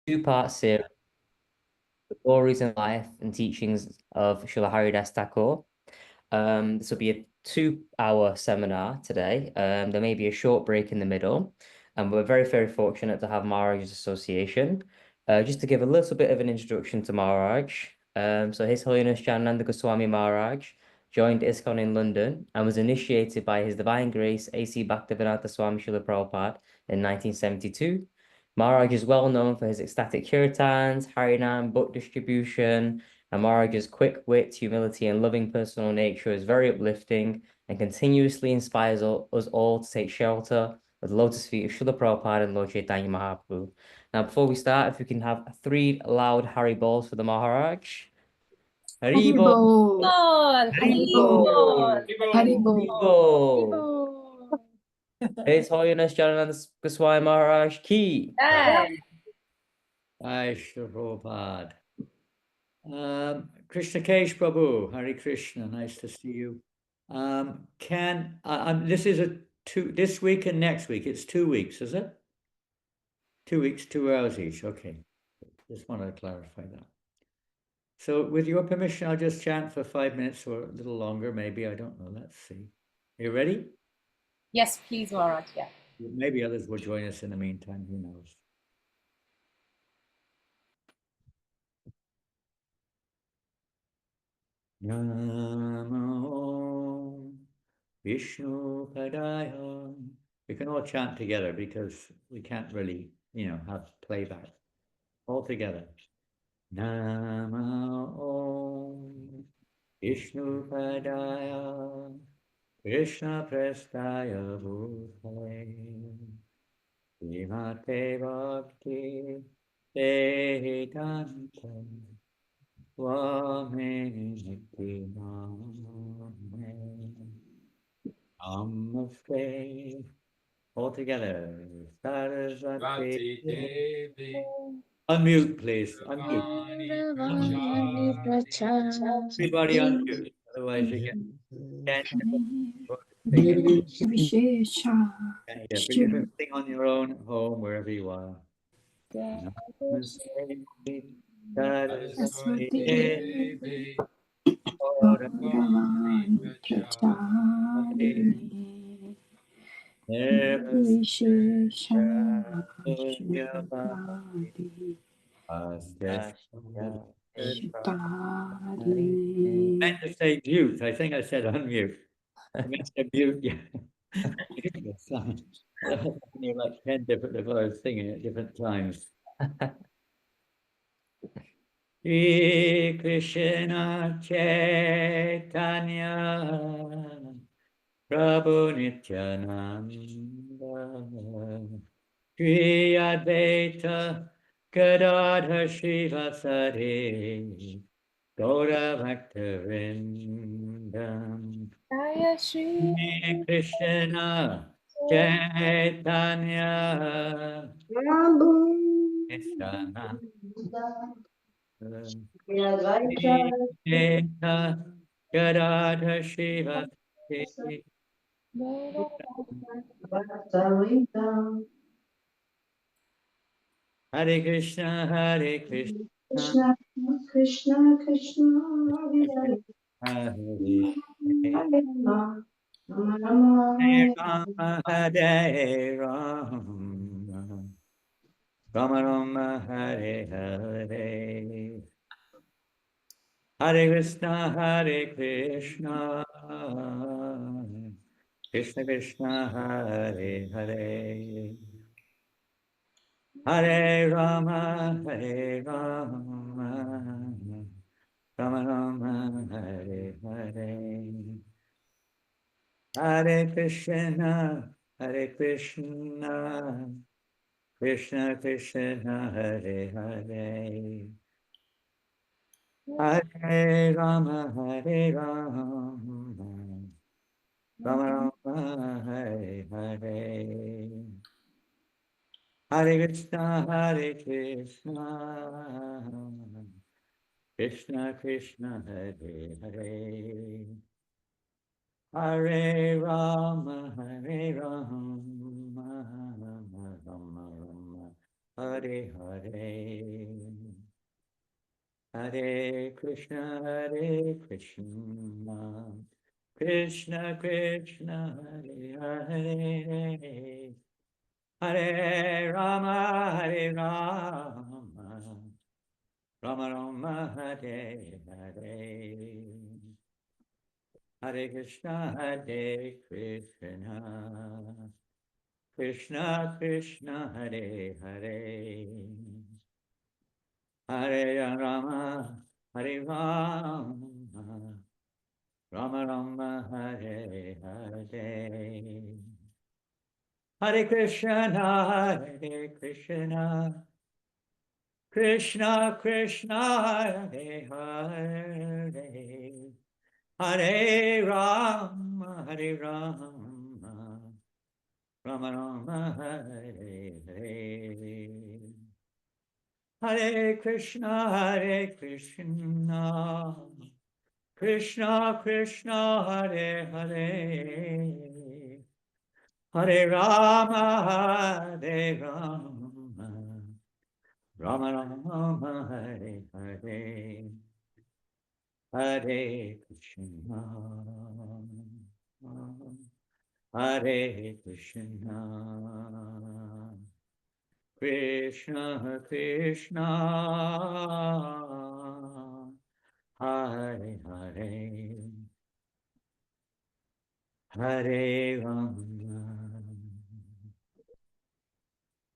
Two-part series, The Glories and Life and Teachings of Srila Haridas Thakur. This will be a 2-hour seminar today. There may be a short break in the middle, and we're very, very fortunate to have Maharaj's association. Just to give a little bit of an introduction to Maharaj. So His Holiness Janananda Goswami Maharaj joined ISKCON in London and was initiated by His Divine Grace A.C. Bhaktivedanta Swami Srila Prabhupada in 1972. Maharaj is well known for his ecstatic kirtans, Harinam, book distribution, and Maharaj's quick wit, humility, and loving personal nature is very uplifting and continuously inspires us all to take shelter at the lotus feet of Srila Prabhupada and Lord Chaitanya Mahaprabhu. Now, before we start, if we can have 3 loud Hari Bols for the Maharaj. Hari Bol, Haribo, Bol, Hari Haribo, Bol, Haribo, Hari Bol. Bol. His Holiness Janananda Goswami Maharaj Ki. Hey. Jai Shri Prabhupada. Krishna Kesh Prabhu, Hare Krishna, nice to see you. This is this week and next week, it's 2 weeks, is it? 2 weeks, 2 hours each, okay. Just want to clarify that. So with your permission, I'll just chant for 5 minutes or a little longer, maybe, I don't know, let's see. You ready? Yes, please, Maharaj. Yeah. Maybe others will join us in the meantime, who knows. Namo Vishnu Padaya. We can all chant together because we can't really, have playback. All together. Namo Vishnu Padaya Krishna Prestaya Bhutale Vimate Bhakti Vedanta Swami Namaste. All together. Saraswati Devi. Unmute, please. Unmute. Everybody unmute. Otherwise, you can't sing it. Vishesha Can't hear. But you can sing on your own at home, wherever you are. Namaste. Saraswati Devi. Bhagavani Pracharine Vishesha Shivadi I Shitari meant to say mute. I think I said unmute. I meant to mute. Yeah. Only like 10 different devotees singing at different times. Shri Krishna Chaitanya Prabhu Nityananda Shri Advaita Gadadhar Srivasari Gaura Bhaktivinoda Jaya Shri Shri Krishna Chaitanya Krishna Advaita Gadadhar Srivasari Hare Krishna Hare Krishna Krishna Krishna Krishna Hare Hare Hare Hare Rama Rama Hare Hare Rama, Hare Rama, Rama Rama, Hare Hare. Hare Krishna, Hare Krishna, Krishna Krishna, Hare Hare. Hare Rama, Hare Rama, Rama Rama, Hare Hare. Hare Krishna, Hare Krishna, Krishna Krishna, Hare Hare. Hare Rama, Hare Rama, Rama Rama, Hare Hare. Hare Krishna, Hare Krishna, Krishna Krishna, Hare Hare. Hare Rama, Hare Rama, Rama Rama, Hare Hare. Hare Krishna, Krishna Krishna, Hare Hare, Hare Rama, Hare Rama, Rama Rama, Hare Hare, Hare Krishna, Krishna Krishna, Hare Hare, Hare Rama, Hare Rama, Rama Rama, Hare Hare, Hare Krishna, Hare Krishna, Krishna Krishna, Hare Hare, Hare Rama, Hare Rama, Rama Rama, Hare Hare, Hare Krishna, Krishna Krishna, Hare Hare, Hare Rama, Hare Rama, Rama Rama, Hare Hare, Hare Krishna, Hare Krishna, Krishna Krishna, Hare Hare, Hare Rama,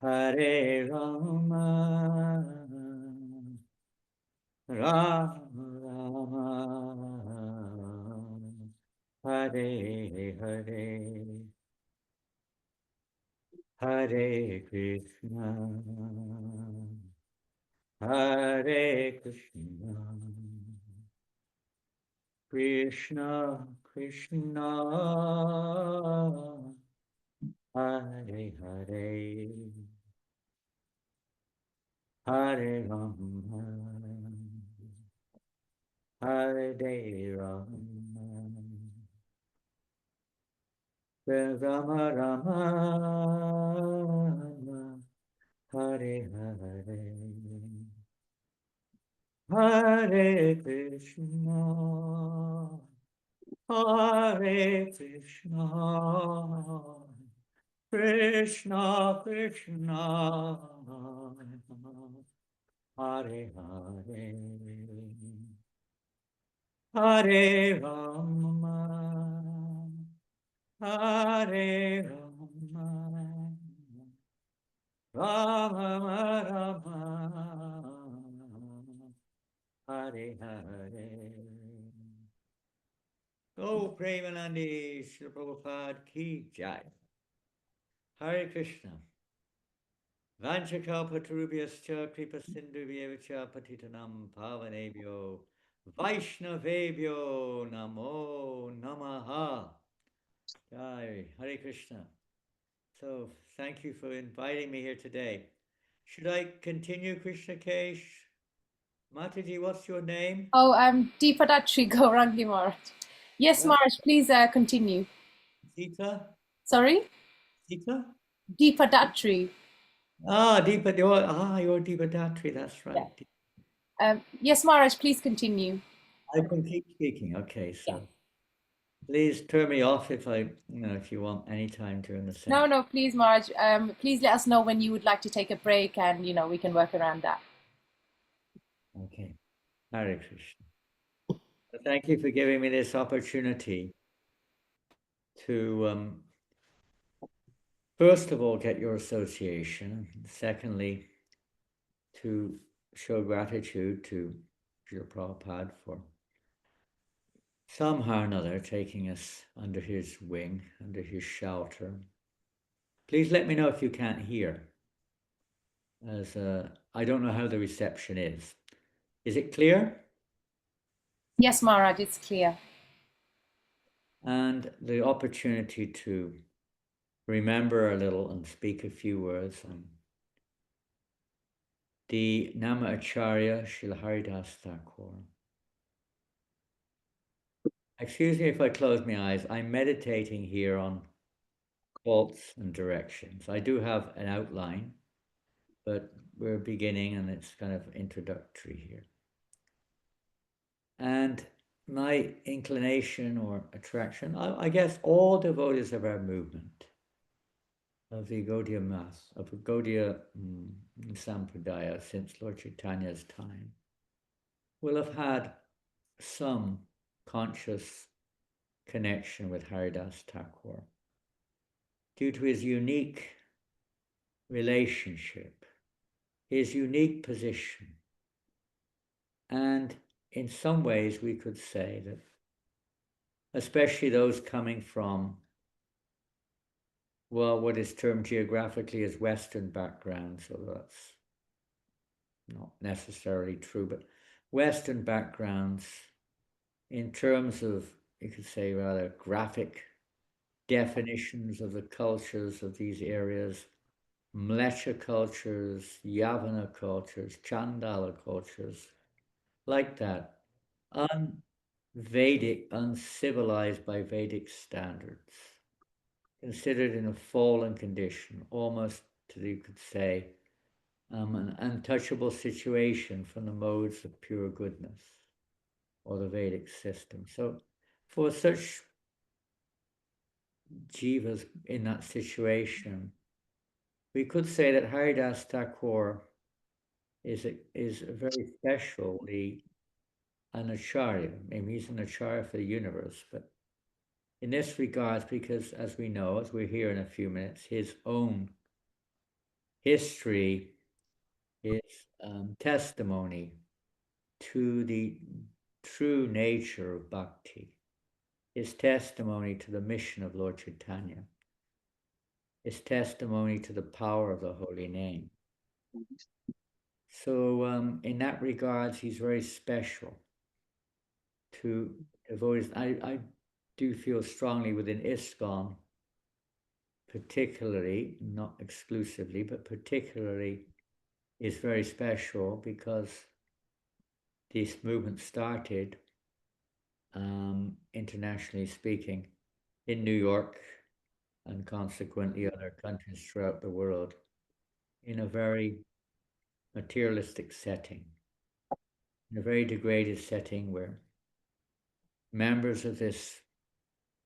Hare Rama, Rama Rama, Hare Hare, Hare Krishna, Hare Krishna, Krishna Krishna, Hare Hare, Hare Rama, Hare Rama, Rama Rama, Hare Hare, Hare Krishna, Hare Krishna, Krishna Krishna, Hare Hare, Hare Rama, Hare Rama, Rama Rama, Hare Hare. Oh, Premanandi, Srila Prabhupada ki jai. Hare Krishna. Vanchakalpatarubhyascha kripa sindhuvyevacha patitanam pavanebhyo Vaishnavebhyo namo namaha. Jai, Hare Krishna. So, thank you for inviting me here today. Should I continue, Krishna Kesh? Mataji, what's your name? Oh, I'm Deepadatri Gaurangi Maharaj. Yes, Maharaj, please continue. Sita? Sorry? Sita? Deepadatri. You're Deepadatri, that's Yeah. right. Yes, Maharaj, please continue. I can keep speaking. Okay, Yeah. so please turn me off if if you want any time during the session. No, please, Maharaj. Please let us know when you would like to take a break and, we can work around that. Okay. Hare Krishna. Thank you for giving me this opportunity to, first of all, get your association. Secondly, to show gratitude to Srila Prabhupada for somehow or another taking us under his wing, under his shelter. Please let me know if you can't hear, as I don't know how the reception is. Is it clear? Yes, Maharaj, it's clear. And the opportunity to remember a little and speak a few words on the Namacarya Srila Haridas Thakur. Excuse me if I close my eyes. I'm meditating here on quotes and directions. I do have an outline, but we're beginning and it's kind of introductory here. And my inclination or attraction, I guess all devotees of our movement, of the Gaudiya Math, of the Gaudiya Sampradaya since Lord Chaitanya's time, will have had some conscious connection with Haridas Thakur due to his unique relationship, his unique position. And in some ways we could say that, especially those coming from, well, what is termed geographically as Western backgrounds, so that's not necessarily true, but Western backgrounds in terms of, you could say, rather graphic definitions of the cultures of these areas, Mleccha cultures, Yavana cultures, Chandala cultures, like that, un-Vedic, uncivilized by Vedic standards, considered in a fallen condition, almost, you could say, an untouchable situation from the modes of pure goodness or the Vedic system. So for such jivas in that situation, we could say that Haridas Thakur is very specially an acharya. Maybe he's an acharya for the universe, but in this regard, because as we know, as we'll hear in a few minutes, his own history, his testimony to the true nature of bhakti, his testimony to the mission of Lord Chaitanya, his testimony to the power of the holy name. So in that regard, he's very special to devotees. I do feel strongly within ISKCON, particularly, not exclusively, but particularly is very special because this movement started, internationally speaking, in New York and consequently other countries throughout the world in a very materialistic setting, in a very degraded setting where members of this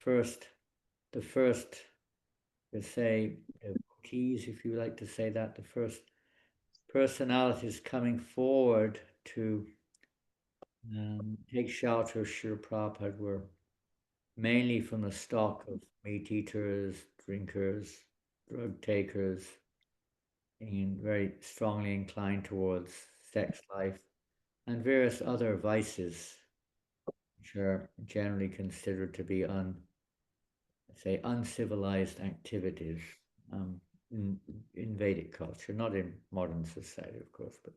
the first, let's say, devotees, if you like to say that, the first personalities coming forward to take shelter of Srila Prabhupada were mainly from the stock of meat eaters, drinkers, drug takers, and very strongly inclined towards sex life and various other vices, which are generally considered to be uncivilized activities in Vedic culture, not in modern society, of course. But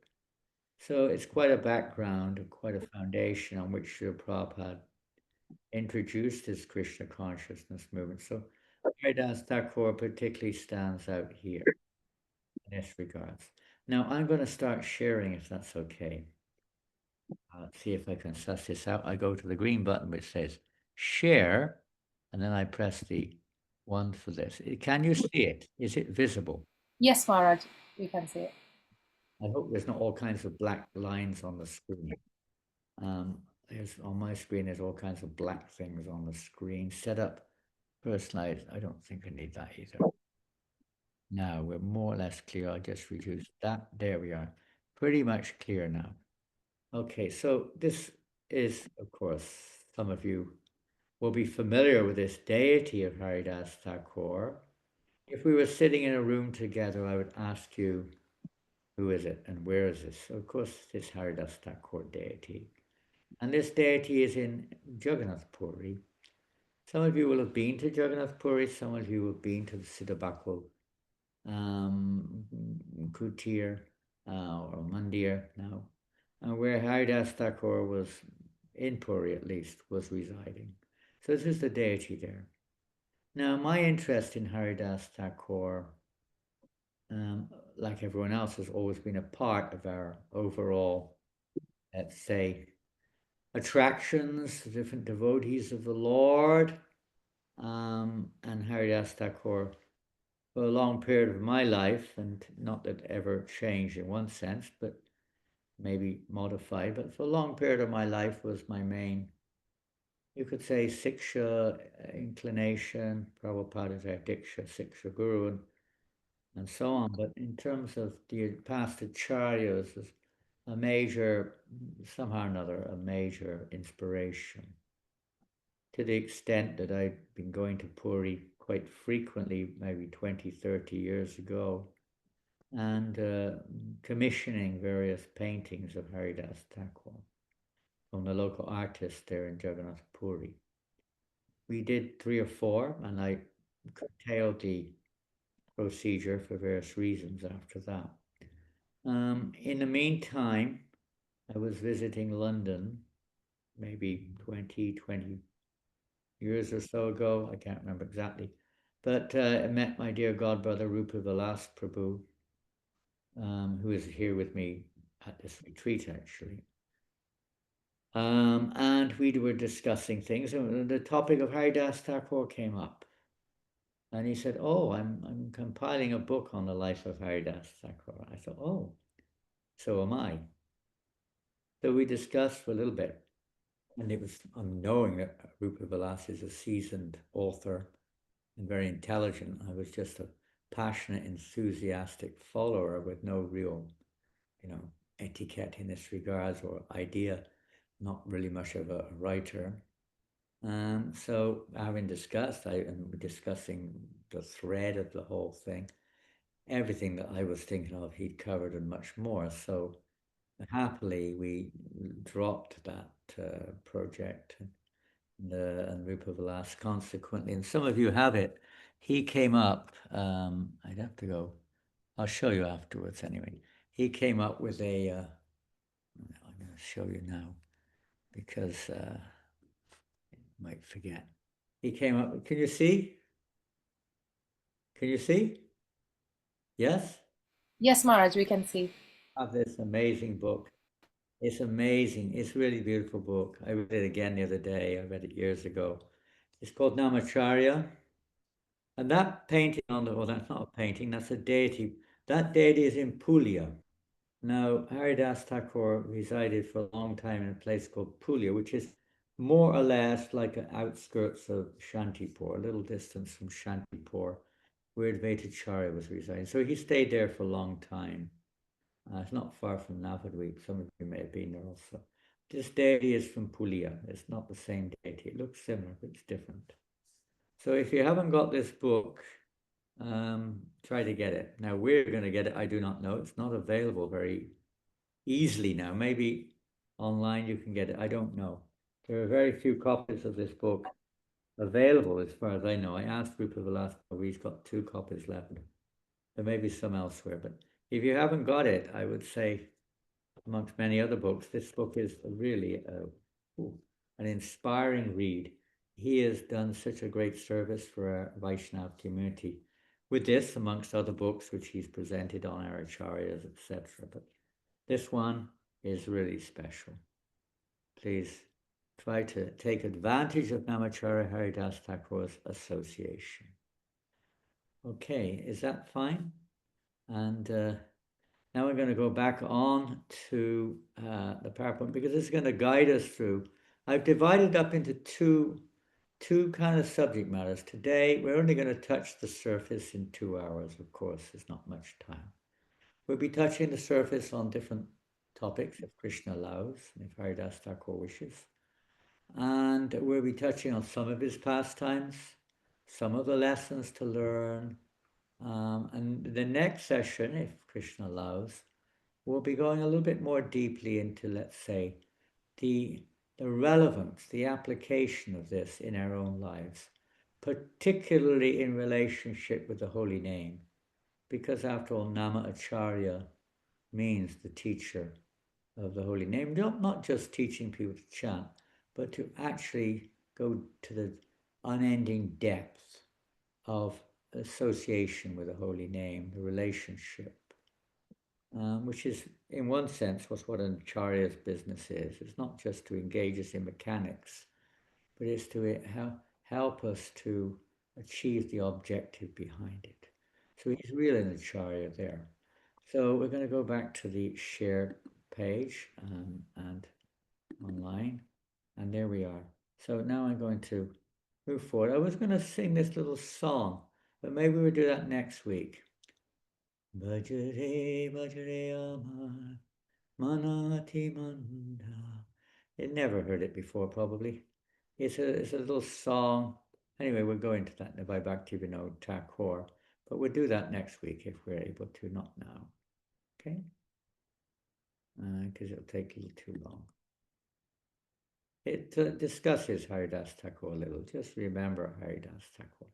so it's quite a background, quite a foundation on which Srila Prabhupada introduced his Krishna consciousness movement. So Haridas Thakur particularly stands out here in this regards. Now I'm going to start sharing, if that's okay. Let's see if I can suss this out. I go to the green button which says share, and then I press the one for this. Can you see it? Is it visible? Yes, Maharaj, we can see it. I hope there's not all kinds of black lines on the screen. On my screen, there's all kinds of black things on the screen. Set up personalized. I don't think I need that either. Now we're more or less clear. I'll just reduce that. There we are. Pretty much clear now. Okay, so this is, of course, some of you will be familiar with this deity of Haridas Thakur. If we were sitting in a room together, I would ask you, who is it and where is this? So of course, this Haridas Thakur deity. And this deity is in Jagannath Puri. Some of you will have been to Jagannath Puri, some of you have been to the Siddhabakul Kutir or Mandir now, where Haridas Thakur was, in Puri at least, was residing. So this is the deity there. Now, my interest in Haridas Thakur, like everyone else, has always been a part of our overall, let's say, attractions, the different devotees of the Lord, and Haridas Thakur for a long period of my life, and not that it ever changed in one sense, but maybe modified, but for a long period of my life was my main, you could say, Siksha inclination, Prabhupada's Diksha, Siksha Guru, and so on. But in terms of the past acharyas, is a major, somehow or another, a major inspiration. To the extent that I've been going to Puri quite frequently, maybe 20, 30 years ago, and commissioning various paintings of Haridas Thakur from the local artist there in Jagannath Puri. We did 3 or 4, and I curtailed the procedure for various reasons after that. In the meantime, I was visiting London maybe 20 years or so ago. I can't remember exactly. But I met my dear godbrother Rupa Vilas Prabhu, who is here with me at this retreat, actually. And we were discussing things, and the topic of Haridas Thakur came up. And he said, "Oh, I'm compiling a book on the life of Haridas Thakur." I thought, "Oh, so am I." So we discussed for a little bit, and it was, I'm knowing that Rupa Vilas is a seasoned author and very intelligent. I was just a passionate, enthusiastic follower with no real, etiquette in this regards or idea, not really much of a writer. So having discussed, and discussing the thread of the whole thing, everything that I was thinking of, he'd covered and much more. So happily, we dropped that project, and Rupa Vilas consequently, and some of you have it. He came up, I'd have to go, I'll show you afterwards anyway. He came up with a, I'm going to show you now, because might forget. He came up, can you see? Can you see? Yes? Yes, Maharaj, we can see. I have this amazing book. It's amazing. It's a really beautiful book. I read it again the other day. I read it years ago. It's called Namacarya. And that painting on the, well, that's not a painting, that's a deity. That deity is in Puglia. Now, Haridas Thakur resided for a long time in a place called Puglia, which is more or less like the outskirts of Shantipur, a little distance from Shantipur, where Advaitacharya was residing. So he stayed there for a long time. It's not far from Navadvip. Some of you may have been there also. This deity is from Puglia. It's not the same deity. It looks similar, but it's different. So if you haven't got this book, try to get it. Now, we're going to get it, I do not know. It's not available very easily now. Maybe online you can get it. I don't know. There are very few copies of this book available as far as I know. I asked Rupa Vilas, he's got 2 copies left. There may be some elsewhere, but if you haven't got it, I would say, amongst many other books, this book is really an inspiring read. He has done such a great service for our Vaishnava community with this, amongst other books which he's presented on our acharyas, etc. But this one is really special. Please try to take advantage of Namacarya Haridas Thakur's association. Okay, is that fine? And now we're going to go back on to the PowerPoint, because it's going to guide us through. I've divided up into two kind of subject matters. Today, we're only going to touch the surface in 2 hours. Of course, there's not much time. We'll be touching the surface on different topics if Krishna allows, and if Haridas Thakur wishes. And we'll be touching on some of his pastimes, some of the lessons to learn. And the next session, if Krishna allows, we'll be going a little bit more deeply into, let's say, the relevance, the application of this in our own lives, particularly in relationship with the holy name, because after all, Namacarya means the teacher of the holy name, not just teaching people to chant, but to actually go to the unending depth of association with the holy name, the relationship. Which is, in one sense, what an acharya's business is. It's not just to engage us in mechanics, but it's to help us to achieve the objective behind it. So he's really an acharya there. So we're going to go back to the share page and online. And there we are. So now I'm going to move forward. I was going to sing this little song, but maybe we'll do that next week. Bhajare Bhajare Amar Manati Manda. You never heard it before, probably. It's a little song. Anyway, we'll go into that by Bhaktivinoda Thakur, but we'll do that next week if we're able to, not now. Okay? Because it'll take a little too long. It discusses Haridas Thakur a little. Just remember Haridas Thakur.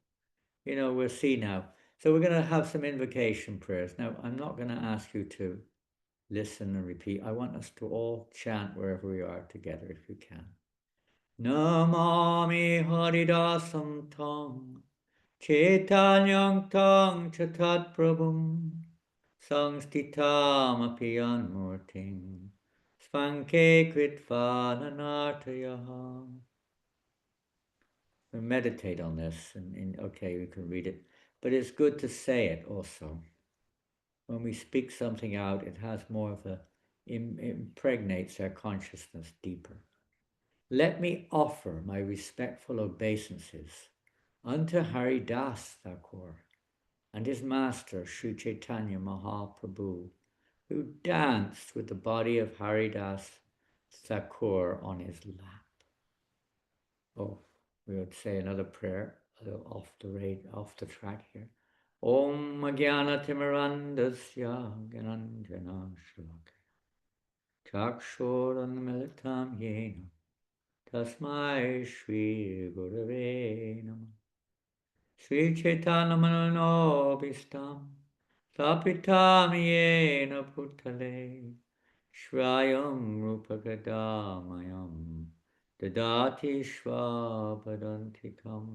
You know, we'll see now. So we're going to have some invocation prayers. Now, I'm not going to ask you to listen and repeat. I want us to all chant wherever we are together, if you can. Namami Haridasam Tang Chaitanyam Tang Chatat Prabhum Sangstitam Apiyan Murting Svanke Kritvananartayaha. We meditate on this, and okay, we can read it, but it's good to say it also. When we speak something out, it has more of a, impregnates our consciousness deeper. Let me offer my respectful obeisances unto Haridas Thakur and his master Sri Chaitanya Mahaprabhu, who danced with the body of Haridas Thakur on his lap. Oh, we would say another prayer, a little off the track here. Om Jnana Timirandasya Gyananjana Shalakaya Chakshuranmilitam Yena Tasmai Shri Gurave Namah. Sri Chaitanya Manobhistam Stapitam Yena Bhutale Shrayam Rupakadamayam Dadati Shvapadantikam.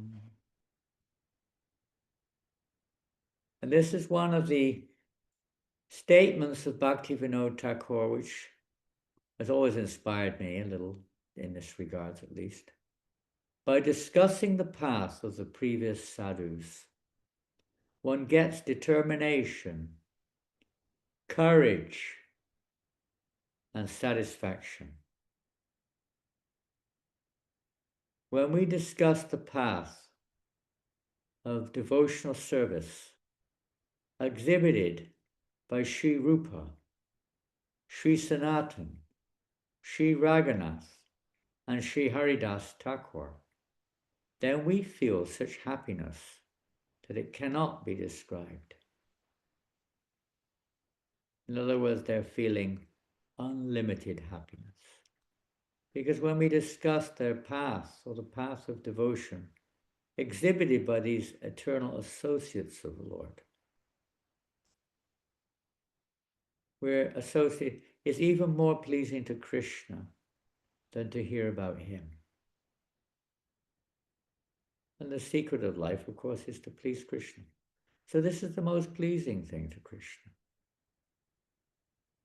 And this is one of the statements of Bhaktivinoda Thakur, which has always inspired me a little in this regard, at least. By discussing the path of the previous sadhus, one gets determination, courage, and satisfaction. When we discuss the path of devotional service exhibited by Sri Rupa, Sri Sanatan, Sri Raghunath, and Sri Haridas Thakur, then we feel such happiness that it cannot be described. In other words, they're feeling unlimited happiness. Because when we discuss their path, or the path of devotion, exhibited by these eternal associates of the Lord, we're associated, is even more pleasing to Krishna than to hear about him. And the secret of life, of course, is to please Krishna. So this is the most pleasing thing to Krishna.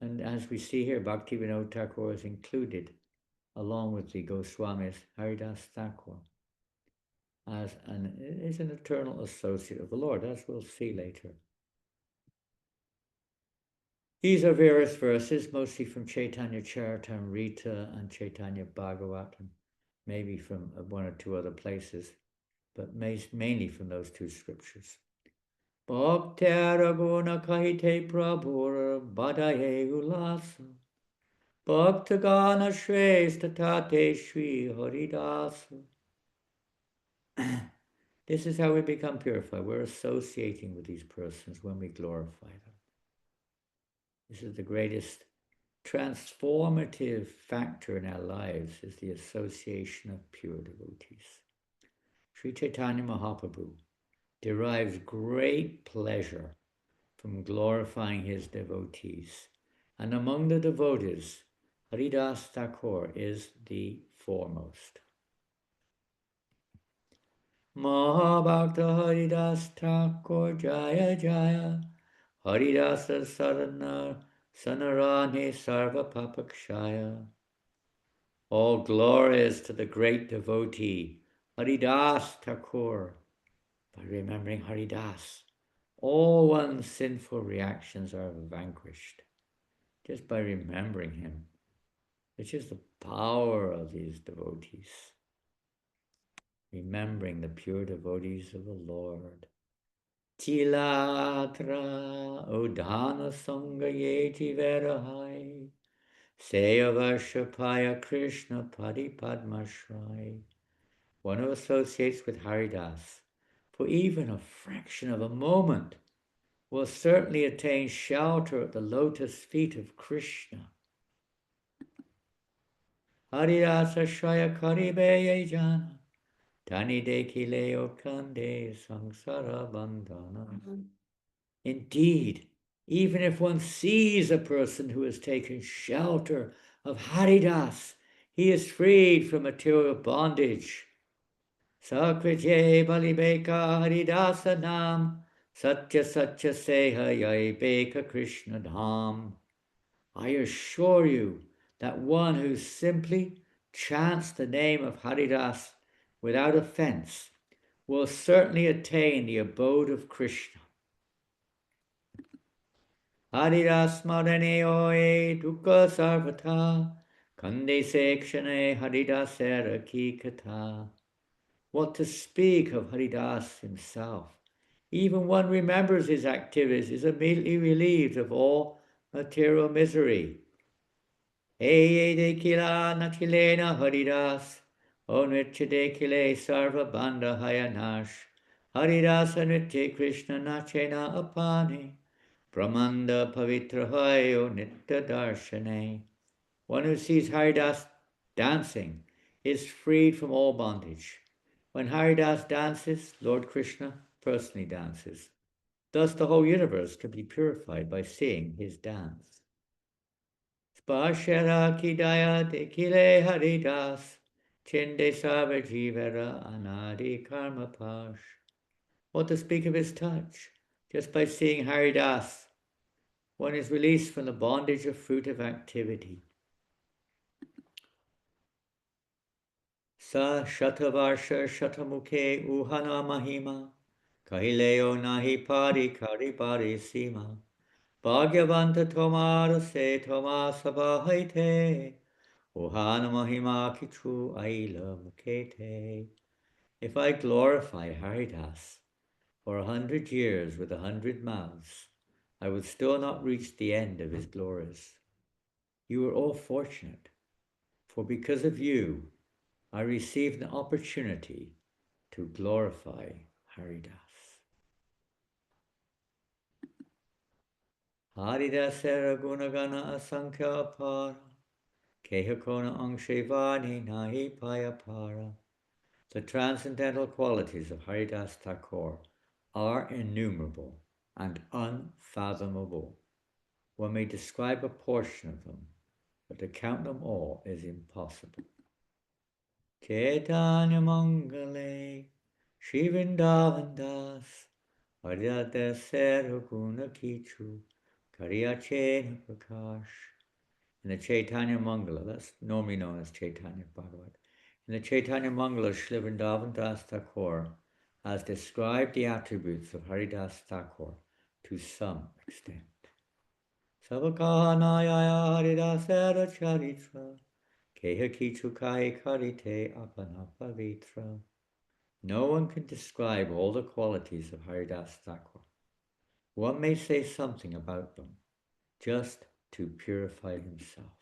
And as we see here, Bhaktivinoda Thakur is included, along with the Goswamis, Haridas Thakur, is an eternal associate of the Lord, as we'll see later. These are various verses, mostly from Chaitanya Charitamrita and Chaitanya Bhagavatam, maybe from one or two other places, but mainly from those two scriptures. Bhaktya guna kahite prabhur badaye ulasa Bhaktagana shrestha tate Shri Haridasa. This is how we become purified. We're associating with these persons when we glorify them. This is the greatest transformative factor in our lives, is the association of pure devotees. Sri Chaitanya Mahaprabhu derives great pleasure from glorifying his devotees. And among the devotees, Haridas Thakur is the foremost. Mahabhakta Haridas Thakur Jaya Jaya Haridasa Sadhana Sanarane Sarva Papakshaya. All glories to the great devotee Haridas Thakur. By remembering Haridas, all one's sinful reactions are vanquished just by remembering him, which is the power of these devotees. Remembering the pure devotees of the Lord. Tilatra udhana sangayeti verahai Seyavashapaya Krishna Padipadmashrai. One who associates with Haridas for even a fraction of a moment will certainly attain shelter at the lotus feet of Krishna. Haridasa Shaya Karibe Jana Tani Dekileo Kande Sangsara Bandhana. Indeed, even if one sees a person who has taken shelter of Haridas, he is freed from material bondage. Sakrije balibeka Haridasa nam Satya Satya Seha Yai Beka Krishna Dham. I assure you that one who simply chants the name of Haridas without offense will certainly attain the abode of Krishna. Haridas Smarane Oe Dukkha Sarvata Kande Sekshane Haridasera Kikata. What to speak of Haridas himself? Even one remembers his activities, is immediately relieved of all material misery. Eye de kila natilena Haridas, onritya de kile sarva bandha hayanash, Haridas anritya Krishna nachena apani, Brahmanda pavitrahayo nitya darshane. One who sees Haridas dancing is freed from all bondage. When Haridas dances, Lord Krishna personally dances. Thus the whole universe can be purified by seeing his dance. Spashara kidaya dekile Haridas, chinde savajivara anadi karma pash. What to speak of his touch? Just by seeing Haridas, one is released from the bondage of fruitive activity. Sa shatavarsha shatamukhe uhana mahima, kahileo nahi pari kari pari sima, bhagyavanta tomara se tomasabhaite, uhana mahima kichu aila mukete. If I glorify Haridas for 100 years with 100 mouths, I would still not reach the end of his glories. You are all fortunate, for because of you, I received an opportunity to glorify Haridas. Haridasera gunagana asankhya apara, kehakona angshevani nahi payapara. The transcendental qualities of Haridas Thakur are innumerable and unfathomable. One may describe a portion of them, but to count them all is impossible. Chaitanya Mangale Shri Vrindavan Das Haryata Saraguna Kichu Karyachena Prakash. In the Chaitanya Mangala, that's normally known as Chaitanya Bhagavat. In the Chaitanya Mangala, Shri Vrindavan Das Thakur has described the attributes of Haridas Thakur to some extent. Savakahanaya Haridasara Charitra Keha Kichu Kai Karite Apana Pavitra. No one can describe all the qualities of Haridas Thakur. One may say something about them, just to purify himself.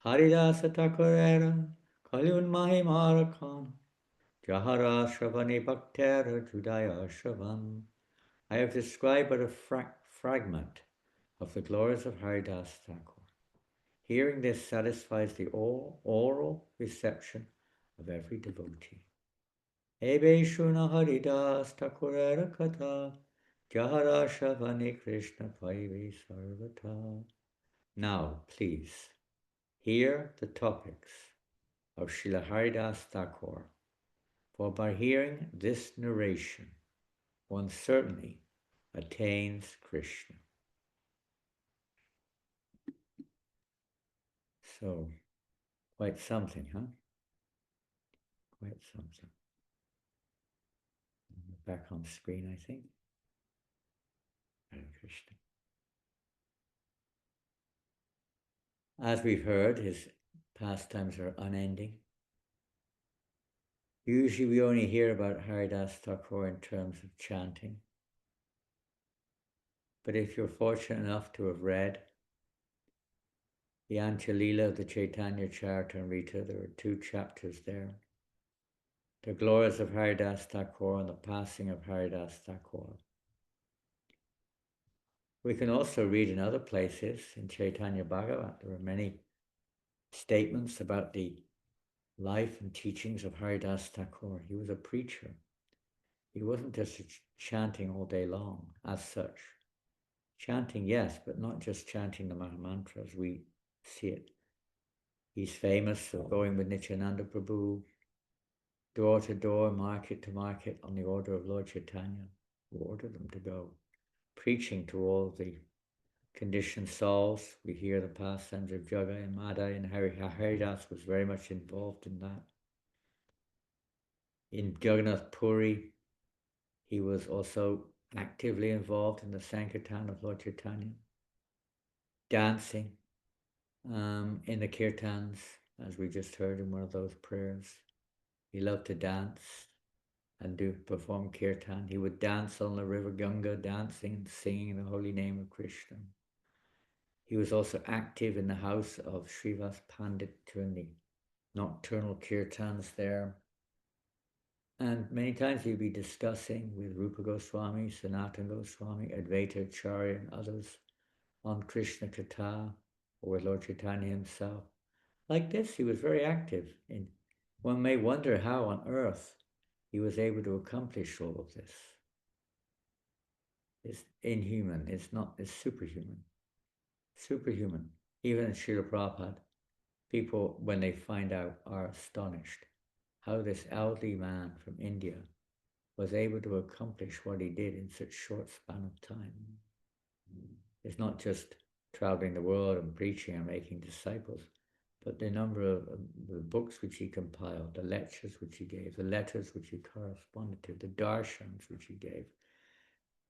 Haridasa Thakurera Kalyun Mahimarakan Jahara Shravani Bhaktera Judaya Shravan. I have described but a fragment of the glories of Haridas Thakur. Hearing this satisfies the oral reception of every devotee. Ebe Shuna Haridas Thakurera Katha Jahara Shavani Krishna Paivi Sarvata. Now, please, hear the topics of Srila Haridas Thakur, for by hearing this narration, one certainly attains Krishna. So, quite something, huh? Quite something. Back on screen, I think. Hare Krishna. As we've heard, his pastimes are unending. Usually we only hear about Haridas Thakur in terms of chanting. But if you're fortunate enough to have read the Antya-lila of the Chaitanya Charitamrita, there are 2 chapters there. The glories of Haridas Thakur and the passing of Haridas Thakur. We can also read in other places, in Chaitanya Bhagavat, there are many statements about the life and teachings of Haridas Thakur. He was a preacher. He wasn't just chanting all day long as such. Chanting, yes, but not just chanting the Mahamantras. We see it. He's famous for going with Nityananda Prabhu, door to door, market to market, on the order of Lord Chaitanya, who ordered them to go, preaching to all the conditioned souls. We hear the pastimes of Jaga and Madhya, and Haridas was very much involved in that. In Jagannath Puri, he was also actively involved in the Sankirtan of Lord Chaitanya, dancing in the kirtans, as we just heard in one of those prayers. He loved to dance and perform kirtan. He would dance on the river Ganga, dancing and singing the holy name of Krishna. He was also active in the house of Srivas Pandit during the nocturnal kirtans there. And many times he'd be discussing with Rupa Goswami, Sanatana Goswami, Advaita Acharya, and others on Krishna Katha, or with Lord Chaitanya himself. Like this, he was very active. One may wonder how on earth he was able to accomplish all of this. It's inhuman, it's superhuman. Superhuman. Even in Srila Prabhupada, people, when they find out, are astonished how this elderly man from India was able to accomplish what he did in such short span of time. It's not just traveling the world and preaching and making disciples, but the number of the books which he compiled, the lectures which he gave, the letters which he corresponded to, the darshans which he gave,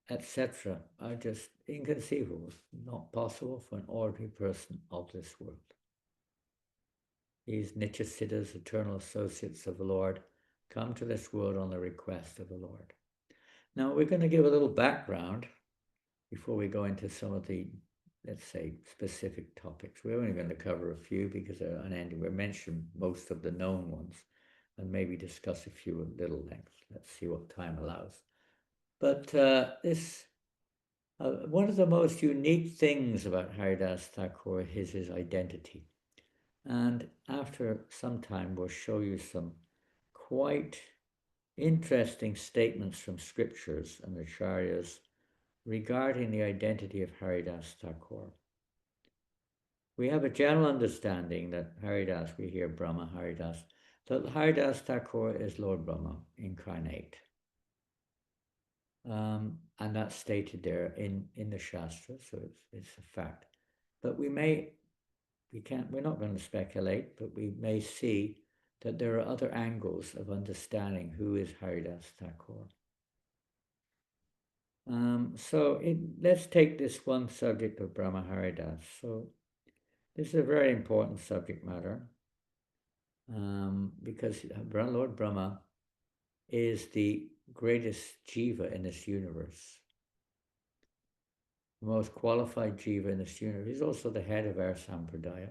etc., are just inconceivable, not possible for an ordinary person of this world. These Nityasiddhas, eternal associates of the Lord, come to this world on the request of the Lord. Now we're going to give a little background before we go into some of the, let's say, specific topics. We're only going to cover a few because they're unending. We'll mention most of the known ones and maybe discuss a few at little length. Let's see what time allows. But one of the most unique things about Haridas Thakur is his identity. And after some time, we'll show you some quite interesting statements from scriptures and acharyas regarding the identity of Haridas Thakur. We have a general understanding that Haridas, we hear Brahma Haridas, that Haridas Thakur is Lord Brahma incarnate. And that's stated there in the Shastra, so it's a fact. But we're not going to speculate, but we may see that there are other angles of understanding who is Haridas Thakur. Let's take this one subject of Brahma Haridas. So this is a very important subject matter because Lord Brahma is the greatest jiva in this universe, the most qualified jiva in this universe. He's also the head of our sampradaya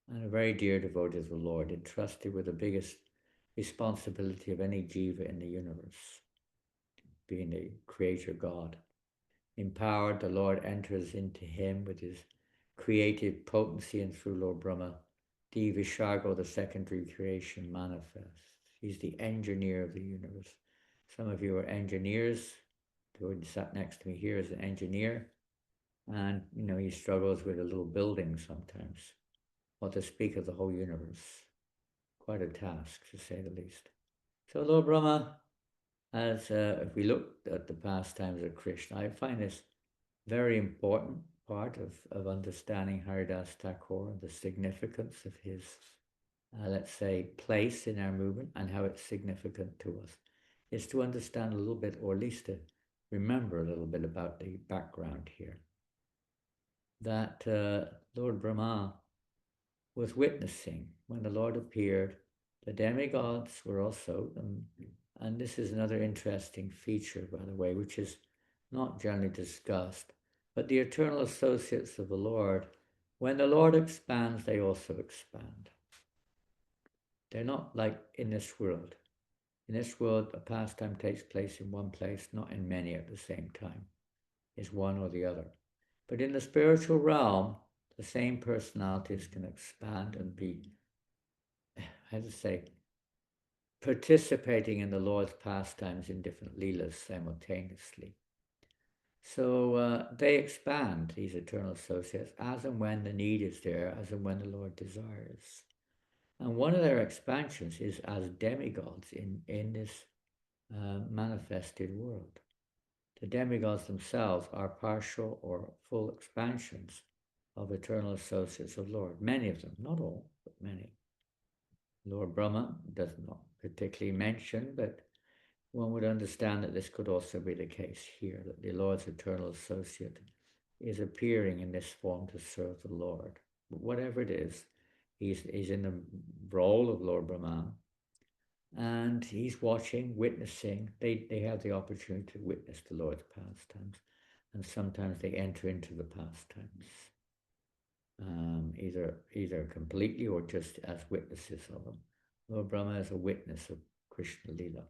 and a very dear devotee of the Lord, entrusted with the biggest responsibility of any jiva in the universe, being the creator God. Empowered, the Lord enters into him with his creative potency, and through Lord Brahma, the Vishargo, the secondary creation, manifests. He's the engineer of the universe. Some of you are engineers. The one sat next to me here is an engineer, and he struggles with a little building sometimes. What to speak of the whole universe? Quite a task, to say the least. So Lord Brahma, as if we look at the pastimes of Krishna, I find this very important part of understanding Haridas Thakur, the significance of his, let's say, place in our movement and how it's significant to us, is to understand a little bit, or at least to remember a little bit about the background here. That Lord Brahma was witnessing when the Lord appeared. The demigods were also, and this is another interesting feature, by the way, which is not generally discussed, but the eternal associates of the Lord, when the Lord expands, they also expand. They're not like in this world. In this world, a pastime takes place in one place, not in many at the same time. It's one or the other. But in the spiritual realm, the same personalities can expand and be, how to say, participating in the Lord's pastimes in different leelas simultaneously. So they expand, these eternal associates, as and when the need is there, as and when the Lord desires. And one of their expansions is as demigods in this manifested world. The demigods themselves are partial or full expansions of eternal associates of Lord. Many of them, not all, but many. Lord Brahma does not particularly mention, but one would understand that this could also be the case here, that the Lord's eternal associate is appearing in this form to serve the Lord. But whatever it is, he's in the role of Lord Brahma, and he's watching, witnessing. They have the opportunity to witness the Lord's pastimes, and sometimes they enter into the pastimes, either completely or just as witnesses of them. Lord Brahma is a witness of Krishna Lila.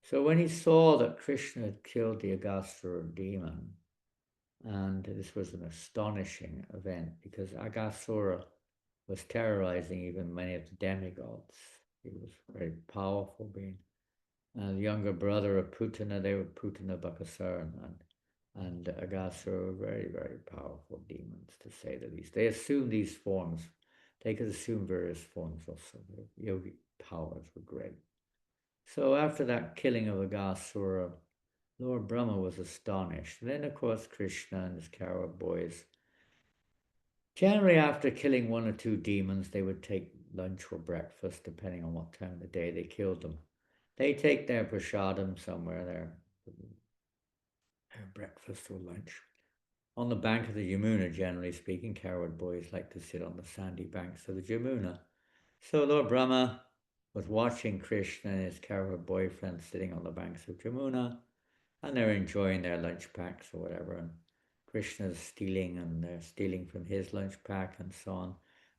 So when he saw that Krishna had killed the Aghasura demon, and this was an astonishing event because Aghasura was terrorizing even many of the demigods. He was a very powerful being. And the younger brother of Putana, they were Putana Bakasara and Aghasura were very, very powerful demons, to say the least. They assumed these forms. They could assume various forms also. Their yogic powers were great. So after that killing of Aghasura, Lord Brahma was astonished. And then, of course, Krishna and his Kaura boys, generally after killing one or two demons, they would take lunch or breakfast, depending on what time of the day they killed them. They take their prasadam somewhere, their breakfast or lunch. On the bank of the Yamuna, generally speaking, Kaura boys like to sit on the sandy banks of the Yamuna. So Lord Brahma was watching Krishna and his Kaura boyfriend sitting on the banks of Yamuna, and they're enjoying their lunch packs or whatever, and Krishna's stealing, and they're stealing from his lunch pack and so on,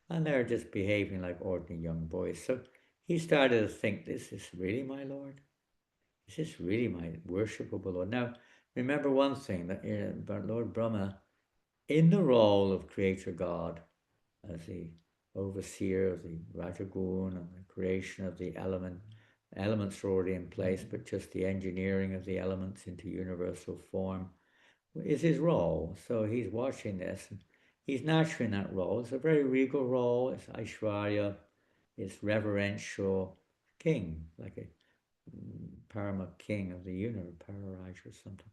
and they're just behaving like ordinary young boys. So he started to think, this is really my Lord? Is this really my worshipable Lord? Now, remember one thing, that Lord Brahma, in the role of Creator God, as the overseer of the Rajagun and the creation of the elements are already in place, but just the engineering of the elements into universal form is his role. So he's watching this, and he's naturally in that role. It's a very regal role. It's Aishwarya, it's reverential king, like a Parama king of the universe, Pararaj or something.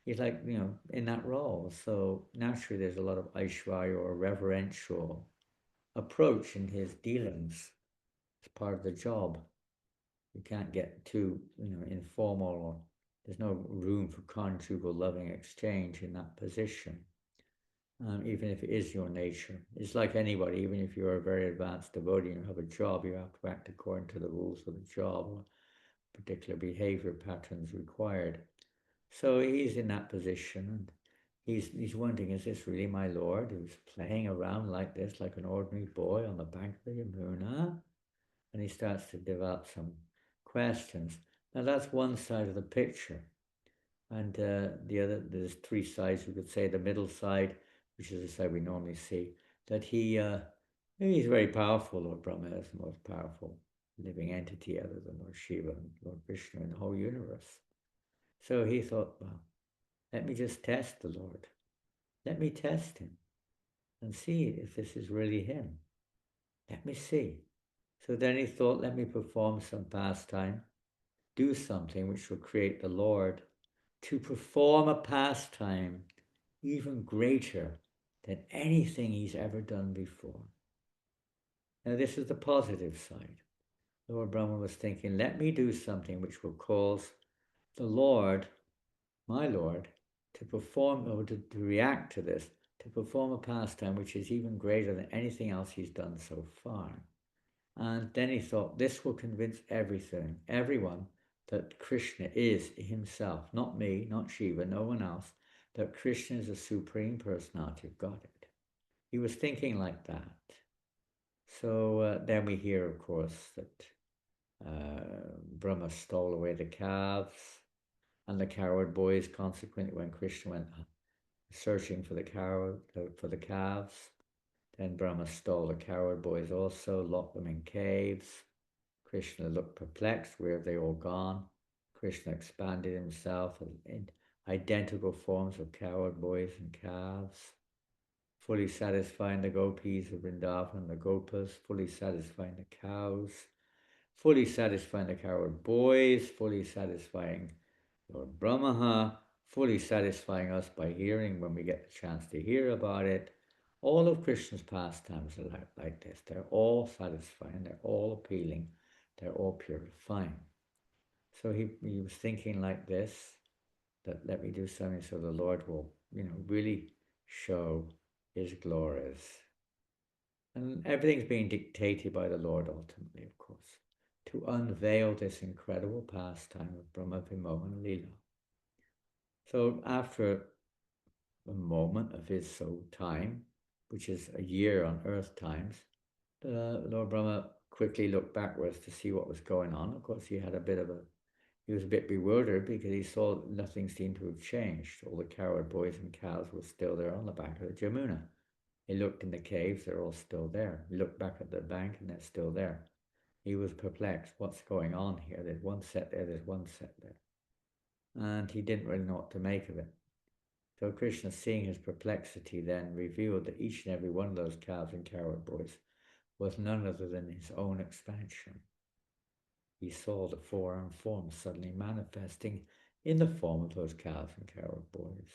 He's like, in that role. So naturally there's a lot of Aishwarya or reverential approach in his dealings. It's part of the job. You can't get too, informal, or there's no room for conjugal loving exchange in that position. Even if it is your nature. It's like anybody, even if you're a very advanced devotee and you have a job, you have to act according to the rules of the job, or particular behavior patterns required. So he's in that position, and he's wondering, is this really my Lord who's playing around like this, like an ordinary boy on the bank of the Yamuna? And he starts to develop some questions. Now that's one side of the picture. And the other, there's three sides. We could say the middle side, which is the side we normally see, that he's very powerful. Lord Brahma is the most powerful living entity other than Lord Shiva and Lord Vishnu in the whole universe. So he thought, well, let me just test the Lord. Let me test him and see if this is really him. Let me see. So then he thought, let me perform some pastime, do something which will create the Lord to perform a pastime even greater than anything he's ever done before. Now this is the positive side. Lord Brahma was thinking, let me do something which will cause the Lord my Lord, to perform or to react to this, to perform a pastime which is even greater than anything else he's done so far. And then he thought, this will convince everyone, that Krishna is himself, not me, not Shiva, no one else, that Krishna is the Supreme Personality of Godhead. He was thinking like that. So then we hear, of course, that Brahma stole away the calves, and the coward boys, consequently, when Krishna went searching for the calves, then Brahma stole the coward boys also, locked them in caves. Krishna looked perplexed, where have they all gone? Krishna expanded himself in identical forms of coward boys and calves, fully satisfying the gopis of Vrindavan, the gopas, fully satisfying the cows, fully satisfying the coward boys, fully satisfying Lord Brahma, fully satisfying us by hearing when we get the chance to hear about it. All of Krishna's pastimes are like this. They're all satisfying, they're all appealing, they're all purifying. So he was thinking like this, that let me do something so the Lord will, really show his glories. And everything's being dictated by the Lord ultimately, of course, to unveil this incredible pastime of Brahma Vimohan Leela. So after a moment of his time, which is a year on earth times, Lord Brahma quickly looked backwards to see what was going on. Of course, he was a bit bewildered because he saw nothing seemed to have changed. All the coward boys and cows were still there on the bank of the Jamuna. He looked in the caves, they're all still there. He looked back at the bank and they're still there. He was perplexed. What's going on here? There's one set there, there's one set there. And he didn't really know what to make of it. So Krishna, seeing his perplexity, then revealed that each and every one of those calves and coward boys was none other than his own expansion. He saw the four-armed form suddenly manifesting in the form of those calves and coward boys.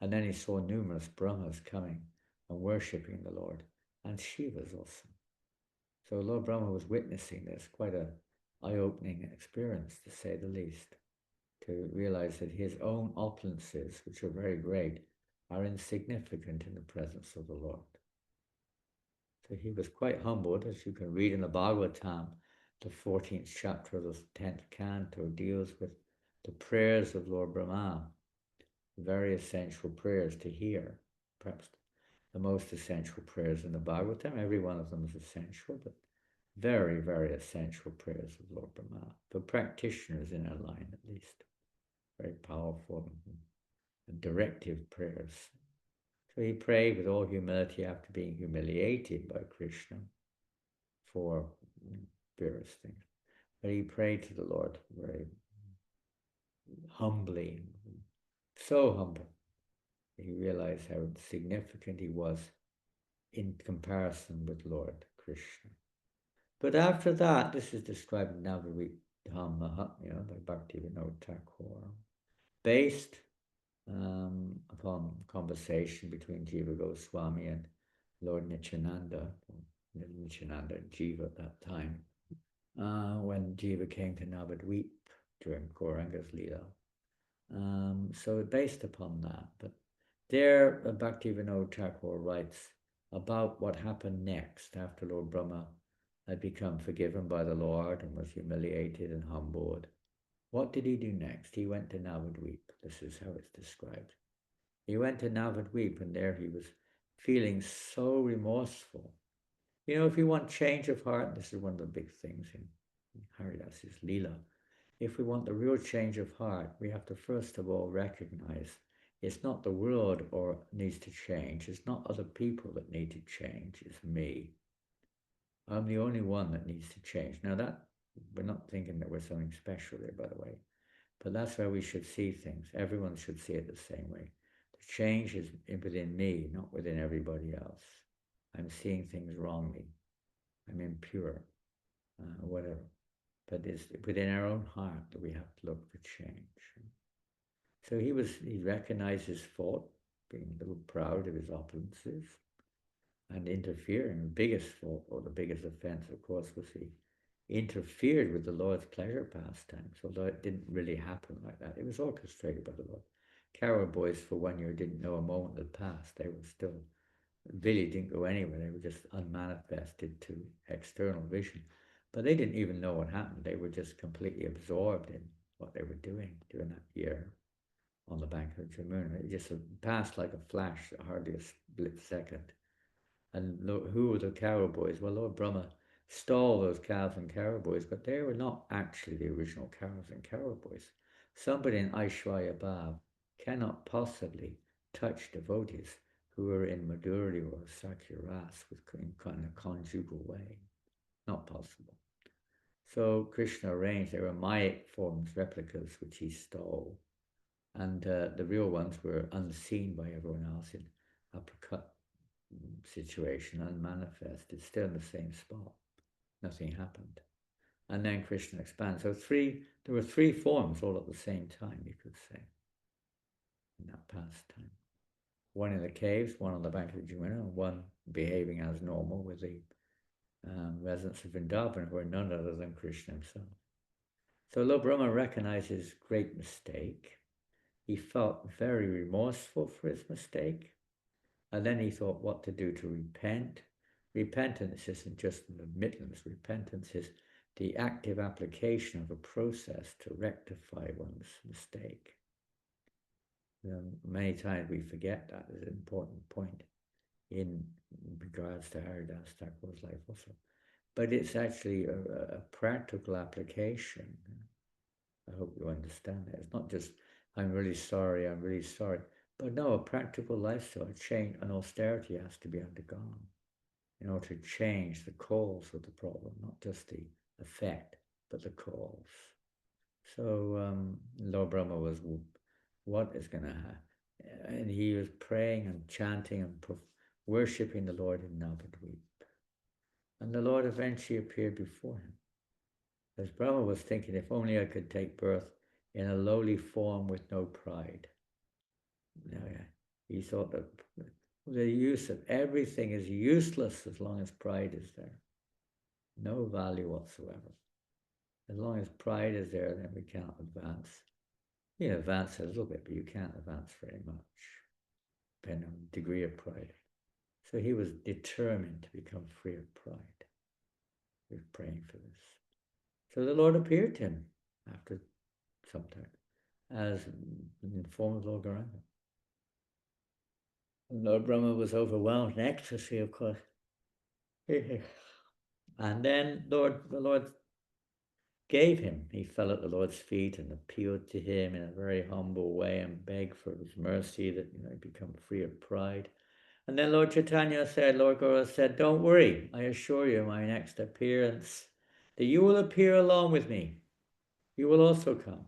And then he saw numerous Brahmas coming and worshipping the Lord, and Shivas also. So Lord Brahma was witnessing this, quite an eye-opening experience, to say the least, to realize that his own opulences, which are very great, are insignificant in the presence of the Lord. So he was quite humbled, as you can read in the Bhagavatam. The 14th chapter of the 10th canto deals with the prayers of Lord Brahma, very essential prayers to hear, perhaps the most essential prayers in the Bhagavatam. Every one of them is essential, but very, very essential prayers of Lord Brahma, for practitioners in our line at least. Very powerful and directive prayers. So he prayed with all humility after being humiliated by Krishna for various things. But he prayed to the Lord very humbly, so humble. He realized how significant he was in comparison with Lord Krishna. But after that, this is described in Navadvip Dhamma, by Bhaktivinoda Thakur, based upon conversation between Jiva Goswami and Lord Nityananda, Nityananda and Jiva at that time, when Jiva came to Navadvip during Gauranga's Leela. So based upon that, but there Bhaktivinoda Thakur writes about what happened next after Lord Brahma had become forgiven by the Lord and was humiliated and humbled. What did he do next? He went to Navadvip. This is how it's described. He went to Navadvip, and there he was feeling so remorseful. If you want change of heart, this is one of the big things in Haridas' Leela. If we want the real change of heart, we have to first of all recognize it's not the world or needs to change. It's not other people that need to change. It's me. I'm the only one that needs to change. Now that, we're not thinking that we're something special there, by the way, but that's how we should see things. Everyone should see it the same way. The change is within me, not within everybody else. I'm seeing things wrongly. I'm impure, whatever. But it's within our own heart that we have to look for change. So he recognized his fault, being a little proud of his opulences, and interfering. The biggest fault, or the biggest offense, of course, was he interfered with the Lord's pleasure pastimes, although it didn't really happen like that. It was orchestrated by the Lord. Carol boys for 1 year didn't know a moment had passed. They were still, really didn't go anywhere. They were just unmanifested to external vision. But they didn't even know what happened. They were just completely absorbed in what they were doing during that year on the bank of the moon. It just passed like a flash, hardly a split second. And who were the cowboys? Well, Lord Brahma stole those cows and cowboys, but they were not actually the original cows and cowboys. Somebody in Aishwarya Bhav cannot possibly touch devotees who are in Madhuri or Sakya Ras in kind of conjugal way. Not possible. So Krishna arranged, they were Mayic forms, replicas, which he stole. And the real ones were unseen by everyone else in uppercut situation, unmanifested, still in the same spot. Nothing happened. And then Krishna expands. So there were 3 forms all at the same time, you could say, in that pastime. One in the caves, one on the bank of the Jamuna, and one behaving as normal with the residents of Vrindavan, who are none other than Krishna himself. So Lord Brahma recognized his great mistake. He felt very remorseful for his mistake. And then he thought what to do to repent. Repentance isn't just an admittance. Repentance is the active application of a process to rectify one's mistake. Many times we forget that is an important point in regards to Haridas Thakur's life also. But it's actually a practical application. I hope you understand that. It's not just, I'm really sorry. But no, a practical lifestyle, a change, an austerity has to be undergone in order to change the cause of the problem, not just the effect, but the cause. So Lord Brahma was, what is going to happen? And he was praying and chanting and worshipping the Lord in Navadvip. And the Lord eventually appeared before him. As Brahma was thinking, if only I could take birth in a lowly form with no pride. He thought that the use of everything is useless as long as pride is there. No value whatsoever. As long as pride is there, then we can't advance. You can advance a little bit, but you can't advance very much, depending on the degree of pride. So he was determined to become free of pride. He was praying for this. So the Lord appeared to him after some time, as in the form of Lord Gauranga. Lord Brahma was overwhelmed in ecstasy, of course. And then the Lord gave him. He fell at the Lord's feet and appealed to him in a very humble way and begged for his mercy that he become free of pride. And then Lord Chaitanya said, Lord Gaura said, don't worry, I assure you, my next appearance, that you will appear along with me. You will also come.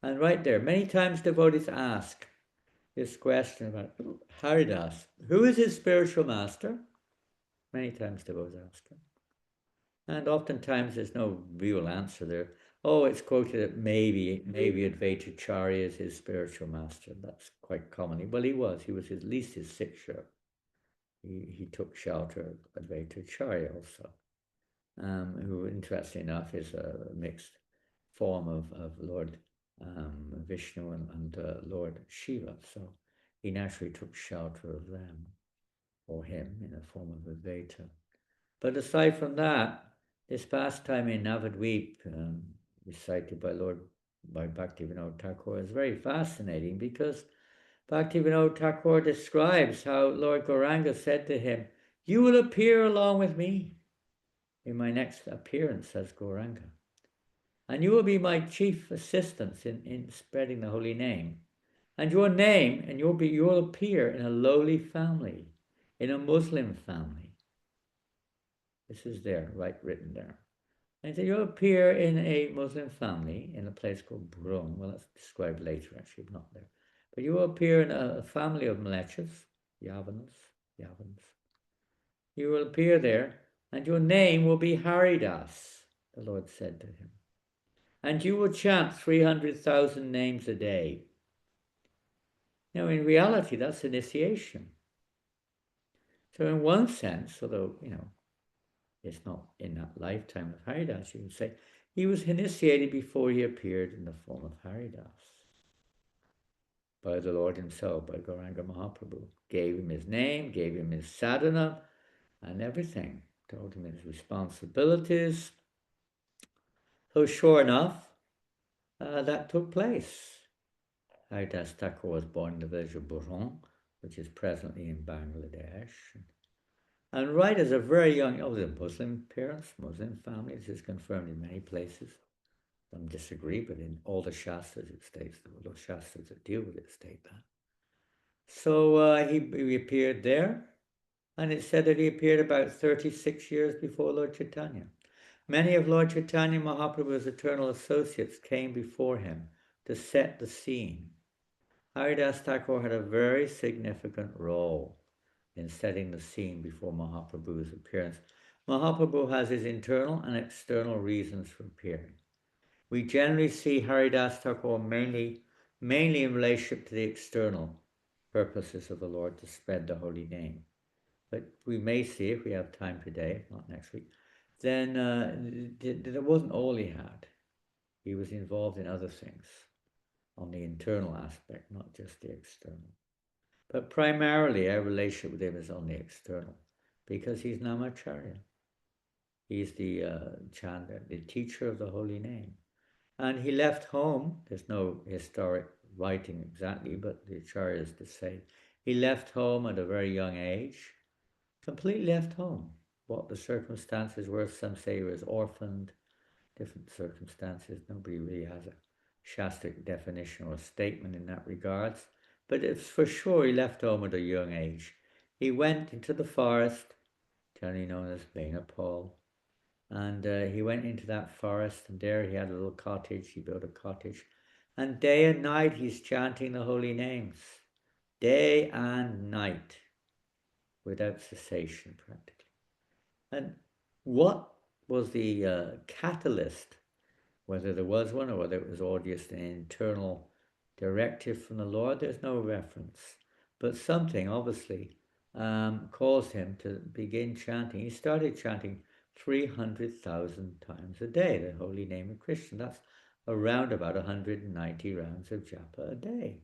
And right there, many times devotees ask this question about Haridas. Who is his spiritual master? Many times devotees ask him. And oftentimes there's no real answer there. Oh, it's quoted that maybe Advaitacharya is his spiritual master. That's quite commonly. Well, he was at least his Siksha. He took shelter of Advaitacharya also, who, interestingly enough, is a mixed form of Lord Vishnu and Lord Shiva. So he naturally took shelter of them, or him, in the form of Advaita. But aside from that, this pastime in Navadvip, recited by Bhaktivinoda Thakur, is very fascinating because Bhaktivinoda Thakur describes how Lord Gauranga said to him, you will appear along with me in my next appearance as Gauranga. And you will be my chief assistance in spreading the holy name. And your name, and you will appear in a lowly family, in a Muslim family. This is there, written there. And so you'll appear in a Muslim family in a place called Brun. Well, that's described later, actually, not there. But you will appear in a family of Mlechas, Yavans. You will appear there, and your name will be Haridas, the Lord said to him. And you will chant 300,000 names a day. Now, in reality, that's initiation. So in one sense, although, It's not in that lifetime of Haridas, you can say. He was initiated before he appeared in the form of Haridas by the Lord himself, by Gauranga Mahaprabhu. Gave him his name, gave him his sadhana, and everything. Told him his responsibilities. So sure enough, that took place. Haridas Thakur was born in the village of Buron, which is presently in Bangladesh. And right as a very young, the Muslim parents, Muslim families, is confirmed in many places. Some disagree, but in all the Shastras it states, the Shastras that deal with it state that. So he appeared there, and it said that he appeared about 36 years before Lord Chaitanya. Many of Lord Chaitanya Mahaprabhu's eternal associates came before him to set the scene. Haridas Thakur had a very significant role in setting the scene before Mahaprabhu's appearance. Mahaprabhu has his internal and external reasons for appearing. We generally see Haridas Thakur mainly in relationship to the external purposes of the Lord to spread the holy name. But we may see, if we have time today, if not next week, then that wasn't all he had. He was involved in other things on the internal aspect, not just the external. But primarily our relationship with him is on the external, because he's Namacarya. He's the Chanda, the teacher of the holy name. And he left home. There's no historic writing exactly, but the acharyas to say he left home at a very young age, completely left home. What the circumstances were, some say he was orphaned, different circumstances. Nobody really has a Shastric definition or statement in that regards. But it's for sure he left home at a young age. He went into the forest, generally known as Benapal, and he went into that forest, and there he had a little cottage. He built a cottage, and day and night he's chanting the holy names, day and night, without cessation practically. And what was the catalyst, whether there was one or whether it was all just an internal directive from the Lord, there's no reference. But something obviously caused him to begin chanting. He started chanting 300,000 times a day, the holy name of Krishna. That's around about 190 rounds of japa a day,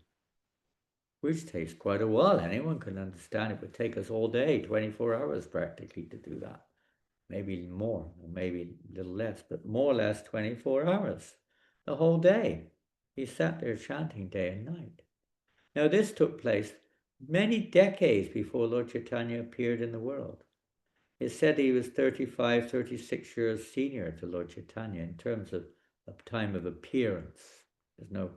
which takes quite a while. Anyone can understand it would take us all day, 24 hours practically, to do that. Maybe more, or maybe a little less, but more or less 24 hours, the whole day. He sat there chanting day and night. Now this took place many decades before Lord Chaitanya appeared in the world. It's said he was 35, 36 years senior to Lord Chaitanya in terms of time of appearance. There's no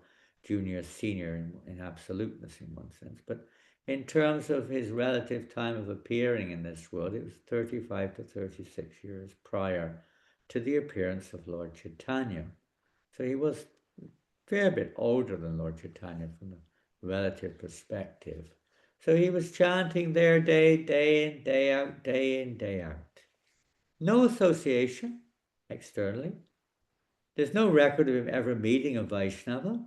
junior, senior in absoluteness in one sense, but in terms of his relative time of appearing in this world, it was 35 to 36 years prior to the appearance of Lord Chaitanya. So he was a fair bit older than Lord Chaitanya from a relative perspective. So he was chanting there day in, day out, day in, day out. No association externally. There's no record of him ever meeting a Vaishnava.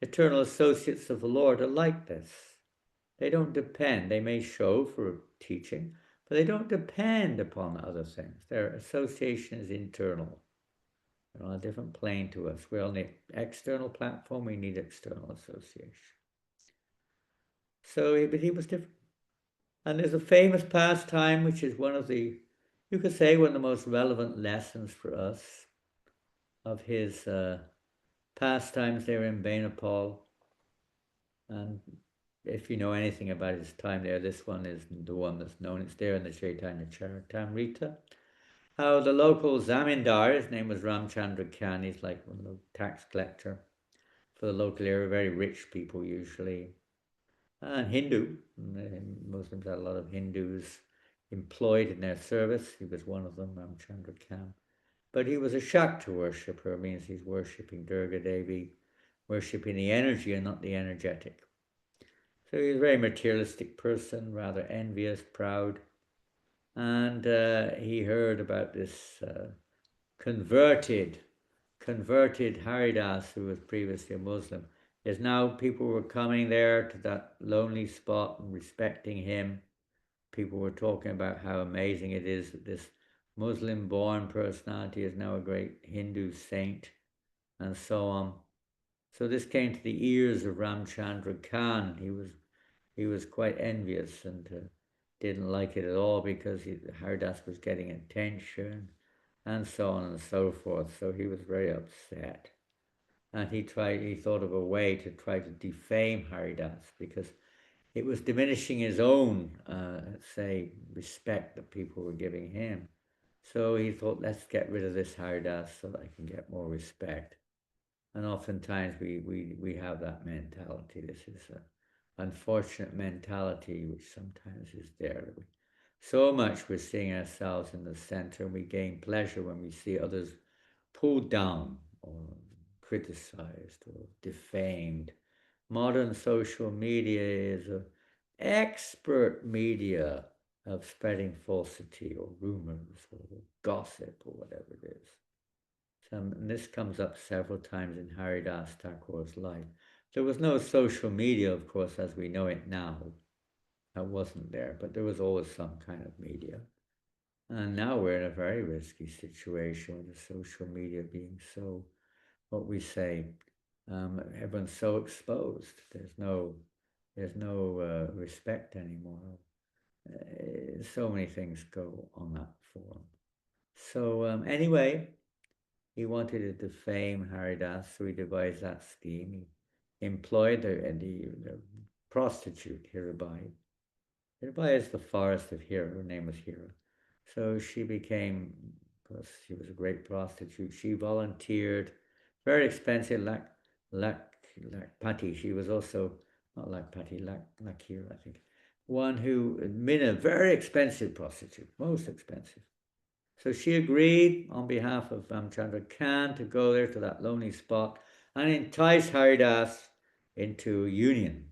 Eternal associates of the Lord are like this. They don't depend. They may show for teaching, but they don't depend upon other things. Their association is internal. They're on a different plane to us. We're on the external platform. We need external association. So, but he was different. And there's a famous pastime, which is one of the, you could say, one of the most relevant lessons for us of his pastimes there in Benapal. And if you know anything about his time there, this one is the one that's known. It's there in the Chaitanya Charitamrita. How the local zamindar, his name was Ramchandra Khan, he's like one of the tax collector for the local area, very rich people usually. And Hindu, Muslims had a lot of Hindus employed in their service. He was one of them, Ramchandra Khan. But he was a Shakta worshipper, means he's worshipping Durga Devi, worshipping the energy and not the energetic. So he was a very materialistic person, rather envious, proud. And he heard about this converted Haridas, who was previously a Muslim. There's now people were coming there to that lonely spot and respecting him. people were talking about how amazing it is that this Muslim-born personality is now a great Hindu saint, and so on. So this came to the ears of Ramchandra Khan. He was quite envious and didn't like it at all because Haridas was getting attention and so on and so forth. So he was very upset. And he thought of a way to try to defame Haridas because it was diminishing his own, say, respect that people were giving him. So he thought, let's get rid of this Haridas so that I can get more respect. And oftentimes we have that mentality. This is an unfortunate mentality which sometimes is there. So much we're seeing ourselves in the center, and we gain pleasure when we see others pulled down or criticized or defamed. Modern social media is an expert media of spreading falsity or rumors or gossip or whatever it is. And this comes up several times in Haridas Thakur's life. There was no social media, of course, as we know it now. That wasn't there, but there was always some kind of media. And now we're in a very risky situation with the social media being so, what we say, everyone's so exposed. There's no respect anymore. So many things go on that forum. So anyway, he wanted to defame Haridas, so he devised that scheme. He employed the prostitute Hirabai. Hirabai is the forest of Hira. Her name was Hira. So she became, because she was a great prostitute, she volunteered, very expensive, Lakpati. She was also, not Lakpati, Lakhira, I think. One who, Mina, very expensive prostitute, most expensive. So she agreed on behalf of Ramchandra Khan to go there to that lonely spot and entice Haridas into union.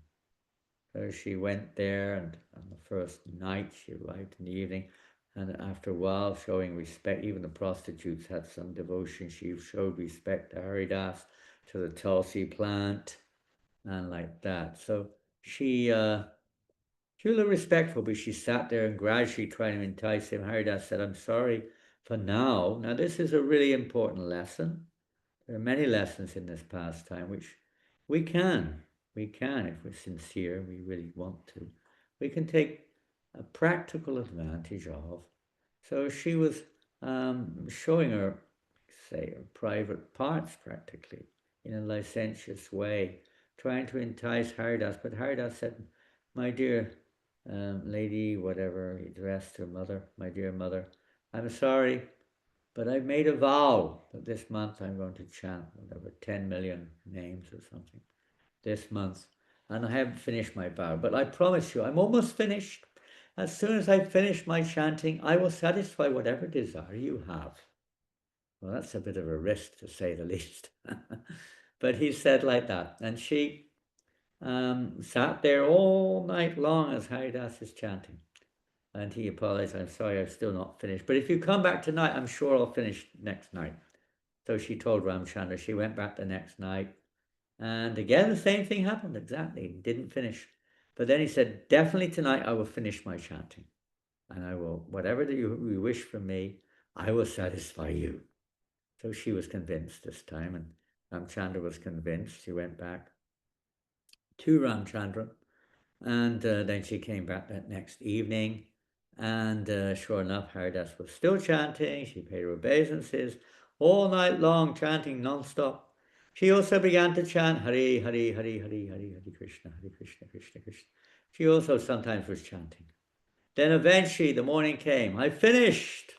So she went there, and on the first night she arrived in the evening, and after a while, showing respect, even the prostitutes had some devotion. She showed respect to Haridas, to the Tulsi plant, and like that. So she was a little respectful, but she sat there and gradually trying to entice him. Haridas said, I'm sorry for now. Now, this is a really important lesson. There are many lessons in this pastime which we can, if we're sincere, we really want to, we can take a practical advantage of. So she was showing her, say, her private parts practically in a licentious way, trying to entice Haridas. But Haridas said, my dear lady, whatever, he addressed her mother, my dear mother, I'm sorry, but I've made a vow that this month I'm going to chant whatever, 10 million names or something this month. And I haven't finished my vow, but I promise you, I'm almost finished. As soon as I finish my chanting, I will satisfy whatever desire you have. Well, that's a bit of a risk, to say the least. But he said like that. And she sat there all night long as Haridas is chanting. And he apologized, I'm sorry, I've still not finished. But if you come back tonight, I'm sure I'll finish next night. So she told Ramchandra. She went back the next night. And again, the same thing happened, exactly. He didn't finish. But then he said, definitely tonight I will finish my chanting. And I will, whatever you wish from me, I will satisfy you. So she was convinced this time, and Ramchandra was convinced. She went back to Ramchandra, and then she came back that next evening. And sure enough, Haridas was still chanting. She paid her obeisances all night long, chanting non-stop. She also began to chant Hare, Hare, Hare, Hare, Hare Krishna, Krishna, Krishna. She also sometimes was chanting. Then eventually the morning came. I finished.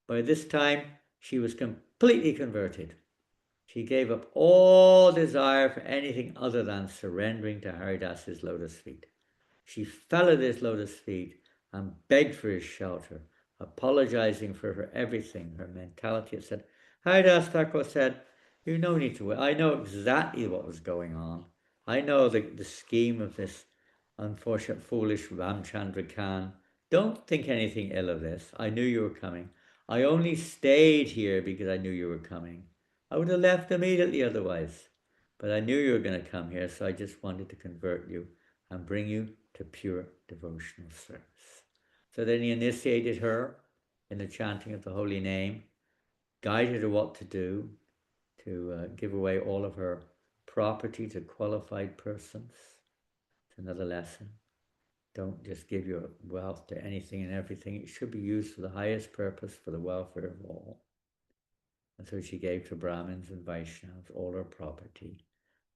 By this time, she was completely converted. She gave up all desire for anything other than surrendering to Haridas's lotus feet. She fell at his lotus feet and begged for his shelter, apologizing for her everything, her mentality. It said, Haridas Thakur said, you no need to worry. I know exactly what was going on. I know the scheme of this unfortunate, foolish Ramchandra Khan. Don't think anything ill of this. I knew you were coming. I only stayed here because I knew you were coming. I would have left immediately otherwise. But I knew you were going to come here, so I just wanted to convert you and bring you to pure devotional service. So then he initiated her in the chanting of the holy name, guided her what to do, to give away all of her property to qualified persons. It's another lesson. Don't just give your wealth to anything and everything. It should be used for the highest purpose, for the welfare of all. And so she gave to Brahmins and Vaishnavas all her property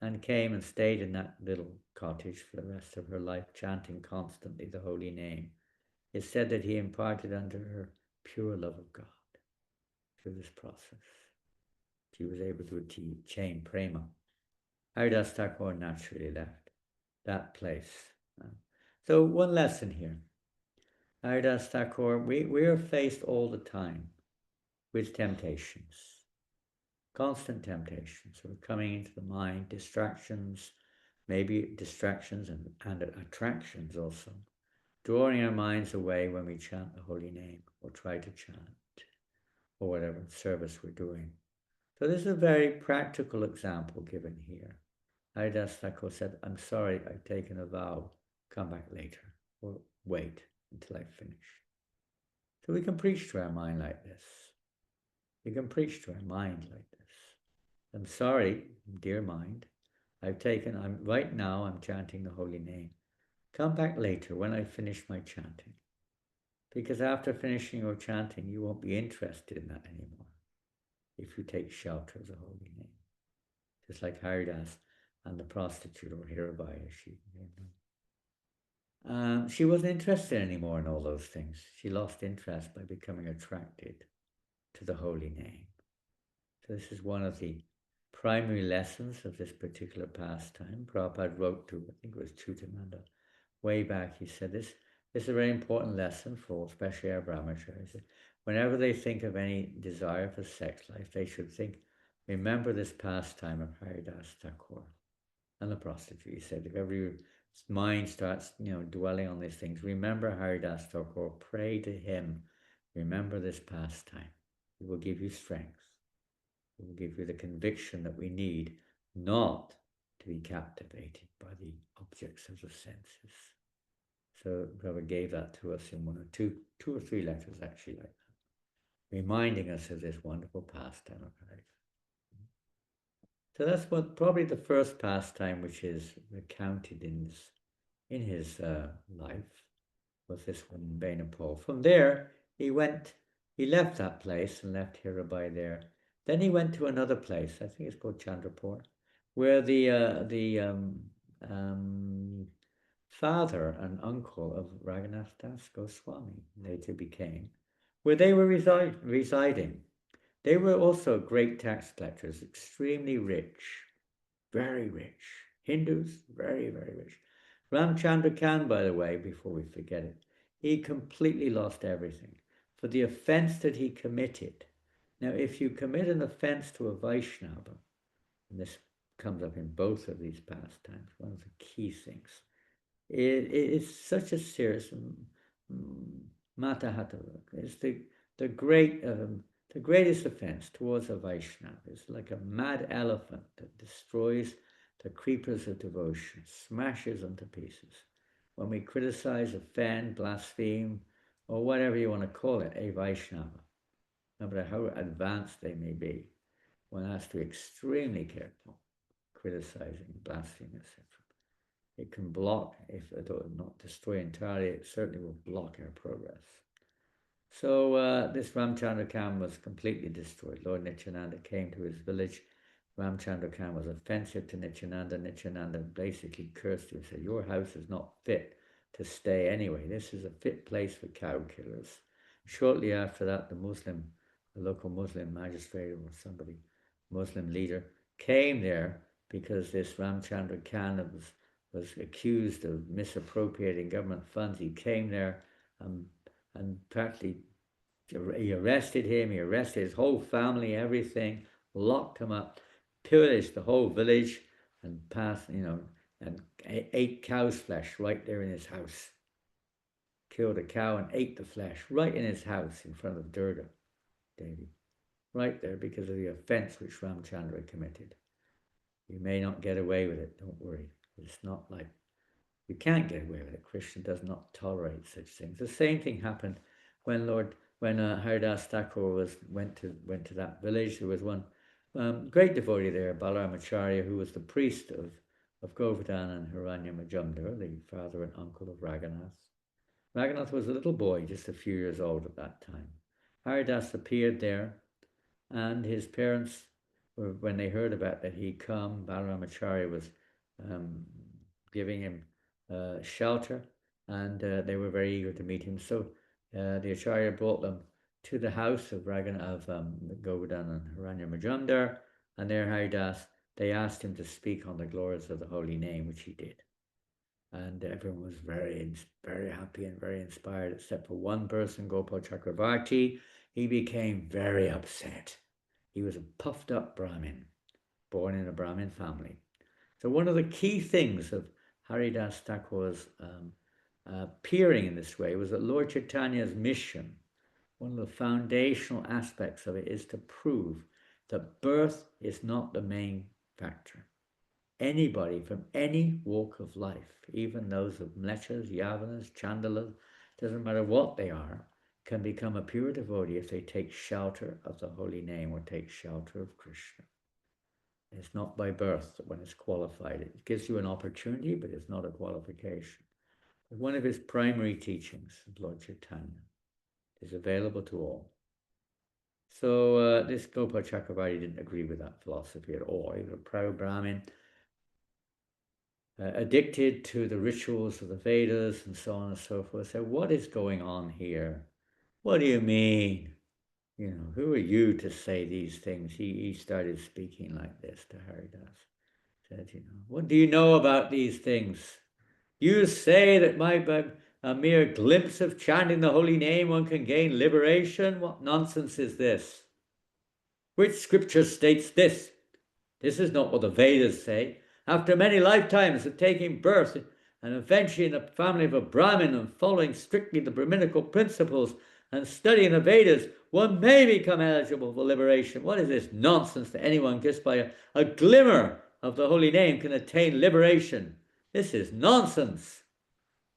and came and stayed in that little cottage for the rest of her life, chanting constantly the holy name. It's said that he imparted unto her pure love of God through this process. She was able to attain prema. Haridas Thakur naturally left that place. So one lesson here. Haridas Thakur, we are faced all the time with temptations, constant temptations. So we're coming into the mind, distractions, maybe distractions and attractions also, drawing our minds away when we chant the holy name or try to chant or whatever service we're doing. So this is a very practical example given here. Haridas Thakur said, I'm sorry, I've taken a vow, come back later, or wait until I finish. So we can preach to our mind like this. We can preach to our mind like this. I'm sorry, dear mind, right now I'm chanting the holy name. Come back later when I finish my chanting. Because after finishing your chanting, you won't be interested in that anymore if you take shelter of the holy name. Just like Haridas and the prostitute or Hirabaya, she wasn't interested anymore in all those things. She lost interest by becoming attracted to the holy name. So this is one of the primary lessons of this particular pastime. Prabhupada wrote to, I think it was Chutananda, way back. He said this is a very important lesson for especially our brahmacharis. Whenever they think of any desire for sex life, they should remember this pastime of Haridas Thakur and the prostitute. He said, if ever your mind starts, dwelling on these things, remember Haridas Thakur, pray to him, remember this pastime. It will give you strength. It will give you the conviction that we need not to be captivated by the objects of the senses. So Prabhupada gave that to us in two or three letters actually like that, reminding us of this wonderful pastime of Haridas. So that's probably the first pastime which is recounted in his life, was this one in Benapole. From there, he left that place and left Hirabai there. Then he went to another place, I think it's called Chandrapur, where the father and uncle of Raghunath Das Goswami later became, where they were residing. They were also great tax collectors, extremely rich, very rich. Hindus, very, very rich. Ramchandra Khan, by the way, before we forget it, he completely lost everything for the offense that he committed. Now, if you commit an offense to a Vaishnava, and this comes up in both of these pastimes, one of the key things, it is such a serious matahatava. It's the greatest offense towards a Vaishnava. It's like a mad elephant that destroys the creepers of devotion, smashes them to pieces. When we criticize, offend, blaspheme, or whatever you want to call it, a Vaishnava, no matter how advanced they may be, one has to be extremely careful criticizing, blaspheming, etc. It can block, if it will not destroy entirely, it certainly will block our progress. So this Ramchandra Khan was completely destroyed. Lord Nityananda came to his village. Ramchandra Khan was offensive to Nityananda. Nityananda basically cursed him and said, your house is not fit to stay anyway. This is a fit place for cow killers. Shortly after that, the local Muslim magistrate or somebody, Muslim leader, came there because this Ramchandra Khan was accused of misappropriating government funds. He came there and practically he arrested him, he arrested his whole family, everything, locked him up, pillaged the whole village, and and ate cow's flesh right there in his house. Killed a cow and ate the flesh right in his house in front of Durga Devi. Right there because of the offense which Ramchandra committed. You may not get away with it, don't worry. It's not like You can't get away with it. Krishna does not tolerate such things. The same thing happened when Haridas Thakur went to that village. There was one great devotee there, Balaramacharya, who was the priest of Govardhan and Hiranya Majumdar, the father and uncle of Raghunath. Raghunath was a little boy, just a few years old at that time. Haridas appeared there, and his parents, when they heard about that he'd come, Balaramacharya was giving him shelter, and they were very eager to meet him. So the Acharya brought them to the house of Govardhan and Hiranya Majumdar, and there Haridas, they asked him to speak on the glories of the holy name, which he did. And everyone was very, very happy and very inspired, except for one person, Gopal Chakravarti. He became very upset. He was a puffed up Brahmin, born in a Brahmin family. So one of the key things of Haridas Thakur's appearing in this way was that Lord Chaitanya's mission, one of the foundational aspects of it, is to prove that birth is not the main factor. Anybody from any walk of life, even those of mlechas, yavanas, chandalas, doesn't matter what they are, can become a pure devotee if they take shelter of the holy name or take shelter of Krishna. It's not by birth that one is qualified. It gives you an opportunity, but it's not a qualification. One of his primary teachings of Lord Chaitanya is available to all. So this Gopal Chakravarti didn't agree with that philosophy at all. He was a proud Brahmin, addicted to the rituals of the Vedas and so on and so forth. So what is going on here? What do you mean? You know, who are you to say these things? He started speaking like this to Haridas. Said, you know, what do you know about these things? You say that by a mere glimpse of chanting the holy name one can gain liberation? What nonsense is this? Which scripture states this? This is not what the Vedas say. After many lifetimes of taking birth and eventually in the family of a Brahmin and following strictly the Brahminical principles and studying the Vedas, one may become eligible for liberation. What is this nonsense that anyone just by a glimmer of the holy name can attain liberation? This is nonsense.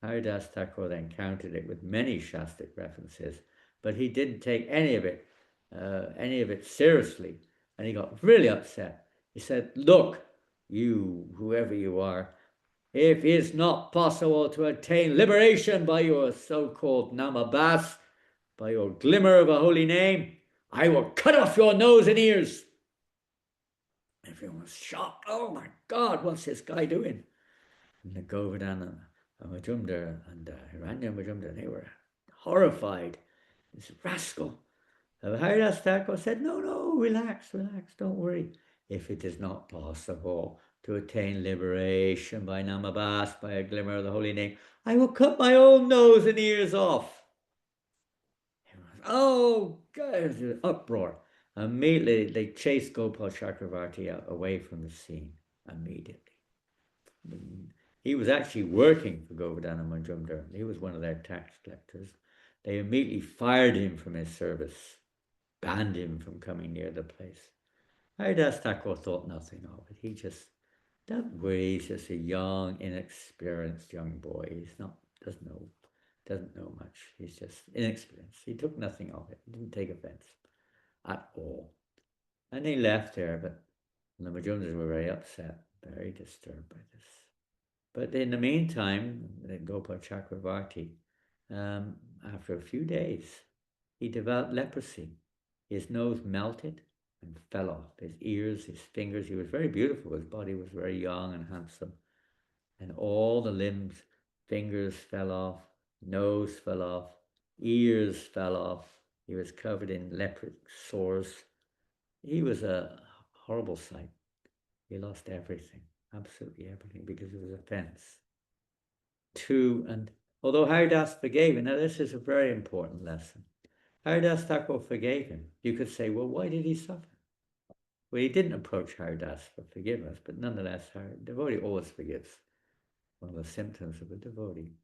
Haridas Thakur then countered it with many Shastic references, but he didn't take any of it seriously, and he got really upset. He said, look, you, whoever you are, if it's not possible to attain liberation by your so-called namabas, by your glimmer of a holy name, I will cut off your nose and ears. Everyone was shocked. Oh my God, what's this guy doing? And the Govardhan and Majumdar and Hiranya Majumdar, they were horrified. This rascal. Haridas Thakur said, no, relax, don't worry. If it is not possible to attain liberation by namabas, by a glimmer of the holy name, I will cut my own nose and ears off. Oh, God, uproar. Immediately, they chased Gopal Chakravarti away from the scene, immediately. He was actually working for Govardhan and Majumdar. He was one of their tax collectors. They immediately fired him from his service, banned him from coming near the place. Haridas Thakur thought nothing of it. He just, don't worry, he's just a young, inexperienced young boy. Doesn't know much. He's just inexperienced. He took nothing of it. He didn't take offense at all. And he left there, but the Majumdars were very upset, very disturbed by this. But in the meantime, Gopal Chakravarti, after a few days, he developed leprosy. His nose melted and fell off. His ears, his fingers, he was very beautiful. His body was very young and handsome. And all the limbs, fingers fell off, nose fell off, ears fell off. He was covered in leprous sores. He was a horrible sight. He lost everything, absolutely everything, because of his offense. And although Haridas forgave him, now this is a very important lesson. Haridas Thakur forgave him. You could say, well, why did he suffer? Well, he didn't approach Haridas for forgiveness, but nonetheless, devotee always forgives. One of the symptoms of a devotee.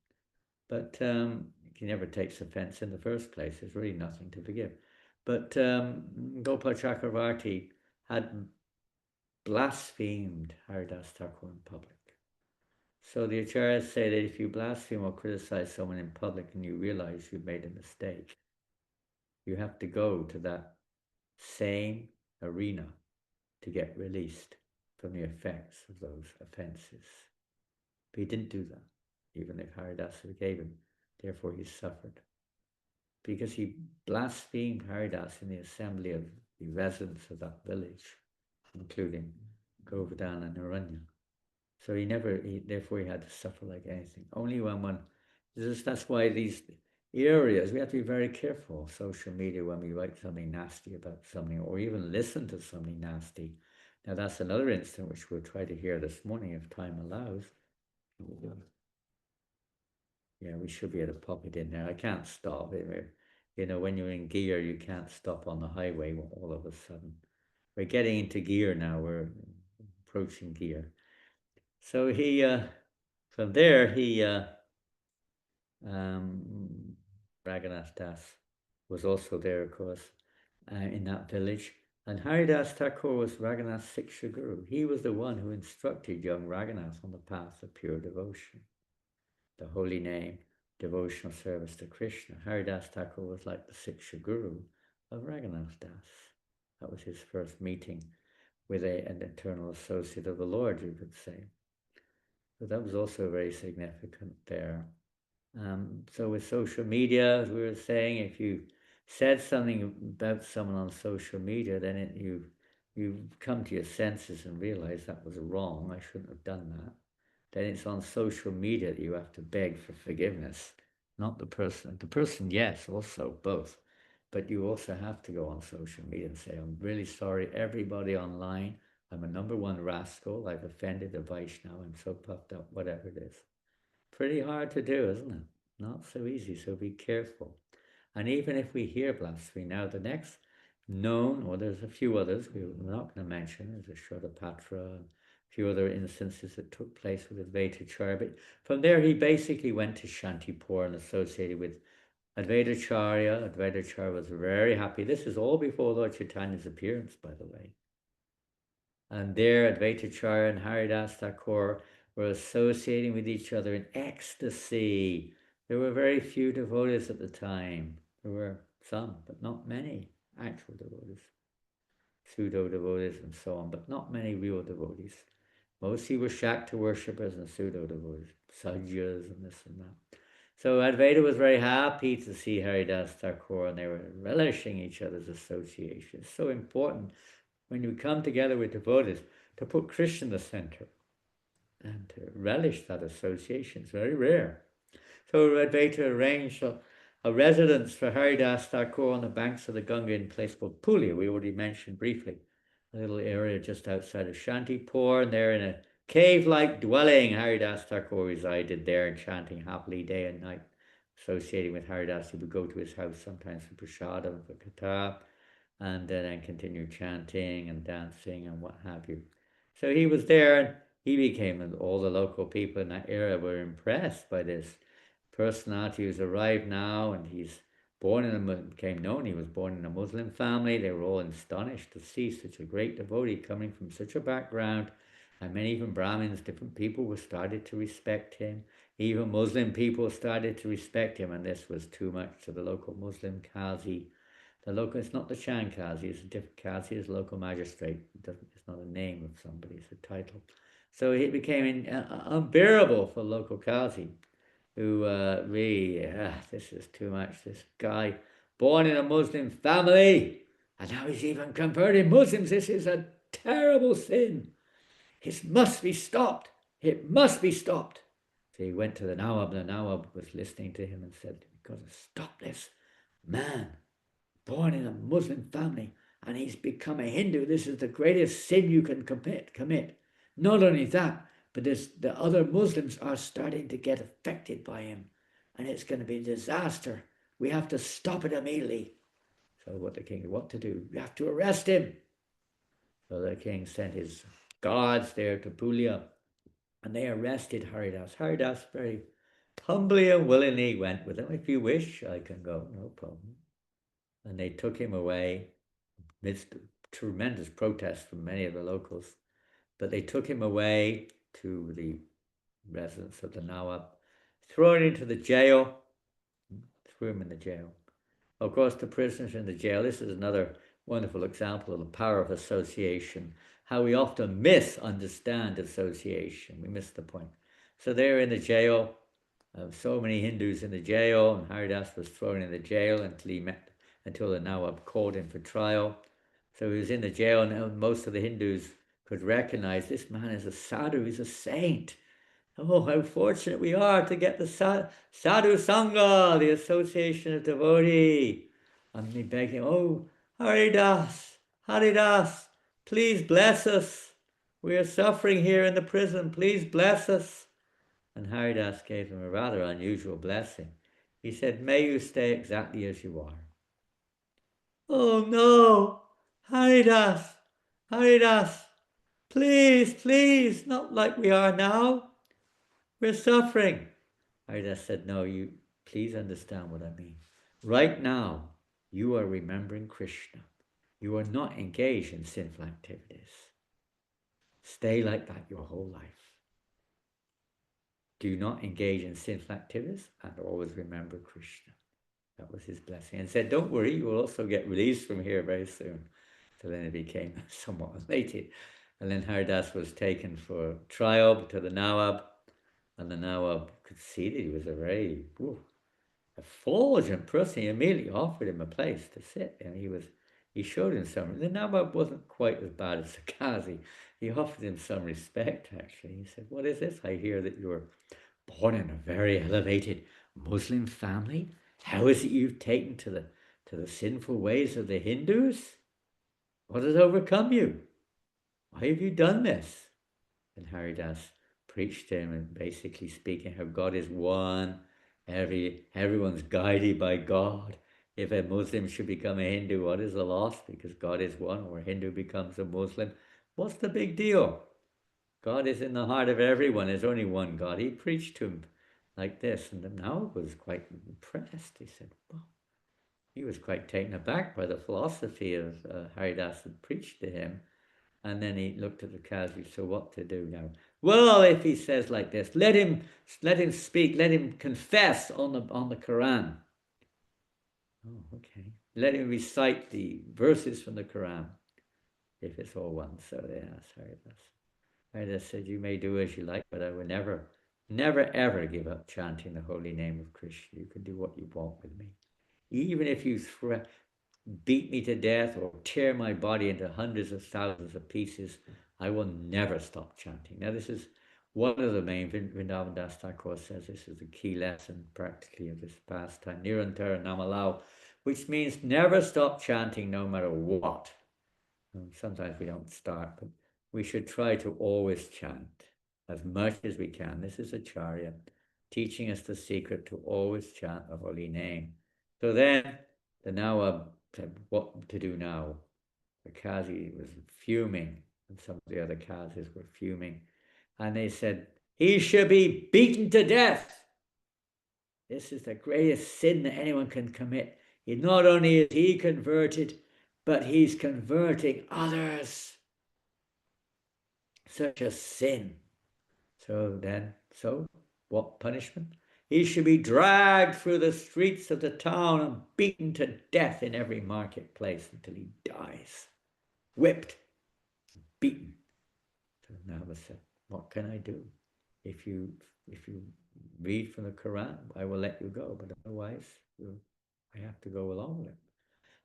But he never takes offense in the first place. There's really nothing to forgive. But Gopal Chakravarti had blasphemed Haridas Thakur in public. So the acharyas say that if you blaspheme or criticize someone in public and you realize you've made a mistake, you have to go to that same arena to get released from the effects of those offenses. But he didn't do that, even if Haridas forgave him. Therefore, he suffered. Because he blasphemed Haridas in the assembly of the residents of that village, including Govardhan and Naranya. So therefore he had to suffer like anything. Only when one, that's why these areas, we have to be very careful. Social media, when we write something nasty about something, or even listen to something nasty. Now that's another incident which we'll try to hear this morning if time allows. Yeah, we should be able to pop it in there. I can't stop it. You know, when you're in gear, you can't stop on the highway all of a sudden. We're getting into gear now. We're approaching gear. So he, from there, Raghunath Das was also there, of course, in that village. And Haridas Thakur was Raghunath's Siksha Guru. He was the one who instructed young Raghunath on the path of pure devotion, the holy name, devotional service to Krishna. Haridas Thakur was like the Siksha Guru of Raghunath Das. That was his first meeting with an eternal associate of the Lord, you could say. So that was also very significant there. So with social media, as we were saying, if you said something about someone on social media, then you come to your senses and realize that was wrong. I shouldn't have done that. Then it's on social media that you have to beg for forgiveness, not the person. The person, yes, also both. But you also have to go on social media and say, I'm really sorry, everybody online. I'm a #1 rascal. I've offended a Vaishnava. I'm so puffed up, whatever it is. Pretty hard to do, isn't it? Not so easy, so be careful. And even if we hear blasphemy, now the next known, or there's a few others we're not going to mention, there's a Shradapatra, a few other instances that took place with Advaitacharya. But from there, he basically went to Shantipur and associated with Advaitacharya. Advaitacharya was very happy. This is all before Lord Chaitanya's appearance, by the way. And there, Advaitacharya and Haridas Thakur were associating with each other in ecstasy. There were very few devotees at the time. There were some, but not many actual devotees. Pseudo devotees and so on, but not many real devotees. Mostly were Shakta worshippers and pseudo devotees, sadhyas and this and that. So Advaita was very happy to see Haridas Thakur, and they were relishing each other's association. It's so important when you come together with devotees to put Krishna in the center and to relish that association. It's very rare. So Advaita arranged a residence for Haridas Thakur on the banks of the Ganga in a place called Pulia. We already mentioned briefly a little area just outside of Shantipur, and there in a cave-like dwelling, Haridas Thakur resided there and chanting happily day and night. Associating with Haridas, he would go to his house sometimes for prasadam, for katha, and then continue chanting and dancing and what have you. So he was there, and he became, and all the local people in that area were impressed by this personality who's arrived now, and he's became known he was born in a Muslim family. They were all astonished to see such a great devotee coming from such a background, and many even Brahmins, different people were started to respect him. Even Muslim people started to respect him, and this was too much to the local Muslim Qazi. It's not the Shan Qazi, it's a different Qazi, it's a local magistrate. It's not a name of somebody, it's a title. So it became unbearable for the local Qazi, who really, this is too much. This guy, born in a Muslim family, and now he's even converted Muslims. This is a terrible sin. It must be stopped. It must be stopped. So he went to the Nawab. The Nawab was listening to him and said, "You've got to stop this man, born in a Muslim family, and he's become a Hindu. This is the greatest sin you can commit. Not only that, but the other Muslims are starting to get affected by him, and it's going to be a disaster. We have to stop it immediately." So what to do? We have to arrest him. So the king sent his guards there to Pulia, and they arrested Haridas. Haridas very humbly and willingly went with them. "If you wish, I can go, no problem." And they took him away amidst tremendous protests from many of the locals. But they took him away to the residence of the Nawab, thrown into the jail, threw him in the jail. Of course, the prisoners in the jail, this is another wonderful example of the power of association, how we often misunderstand association. We miss the point. So they're in the jail, so many Hindus in the jail, and Haridas was thrown in the jail until the Nawab called him for trial. So he was in the jail, and most of the Hindus could recognize this man is a sadhu, he's a saint. Oh, how fortunate we are to get the Sadhu Sangha, the association of devotee. And they beg him, oh, Haridas, Haridas, please bless us. We are suffering here in the prison, please bless us. And Haridas gave him a rather unusual blessing. He said, may you stay exactly as you are. Oh no, Haridas, Haridas, please, please, not like we are now. We're suffering. Haridas said, no, you please understand what I mean. Right now, you are remembering Krishna. You are not engaged in sinful activities. Stay like that your whole life. Do not engage in sinful activities and always remember Krishna. That was his blessing. And said, don't worry, you will also get released from here very soon. So then it became somewhat elated. And then Haridas was taken for trial to the Nawab. And the Nawab could see that he was a very effulgent person. He immediately offered him a place to sit. And he showed him some. The Nawab wasn't quite as bad as the Qazi. He offered him some respect, actually. He said, what is this? I hear that you were born in a very elevated Muslim family. How is it you've taken to the sinful ways of the Hindus? What has overcome you? Why have you done this? And Haridas preached to him and basically speaking how God is one, everyone's guided by God. If a Muslim should become a Hindu, what is the loss? Because God is one, or a Hindu becomes a Muslim. What's the big deal? God is in the heart of everyone. There's only one God. He preached to him like this, and now was quite impressed. He said, well, he was quite taken aback by the philosophy of Haridas had preached to him. And then he looked at the Qazi, so what to do now? Well, if he says like this, let him speak, let him confess on the Quran. Oh, okay. Let him recite the verses from the Quran, if it's all one. So they asked Haridas. Haridas said, you may do as you like, but I will never, ever give up chanting the holy name of Krishna. You can do what you want with me. Even if you beat me to death or tear my body into hundreds of thousands of pieces, I will never stop chanting. Now, this is one of the main, Vrindavan Das Thakur says this is the key lesson practically of this pastime, Nirantara Namalao, which means never stop chanting no matter what. And sometimes we don't start, but we should try to always chant as much as we can. This is Acharya teaching us the secret to always chant the holy name. So then the Nawab said, what to do now? The Qazi was fuming, and some of the other Qazis were fuming. And they said, he should be beaten to death. This is the greatest sin that anyone can commit. Not only is he converted, but he's converting others. Such a sin. So what punishment? He should be dragged through the streets of the town and beaten to death in every marketplace until he dies. Whipped, beaten. So Nava said, what can I do? If you read from the Quran, I will let you go, but otherwise I have to go along with it.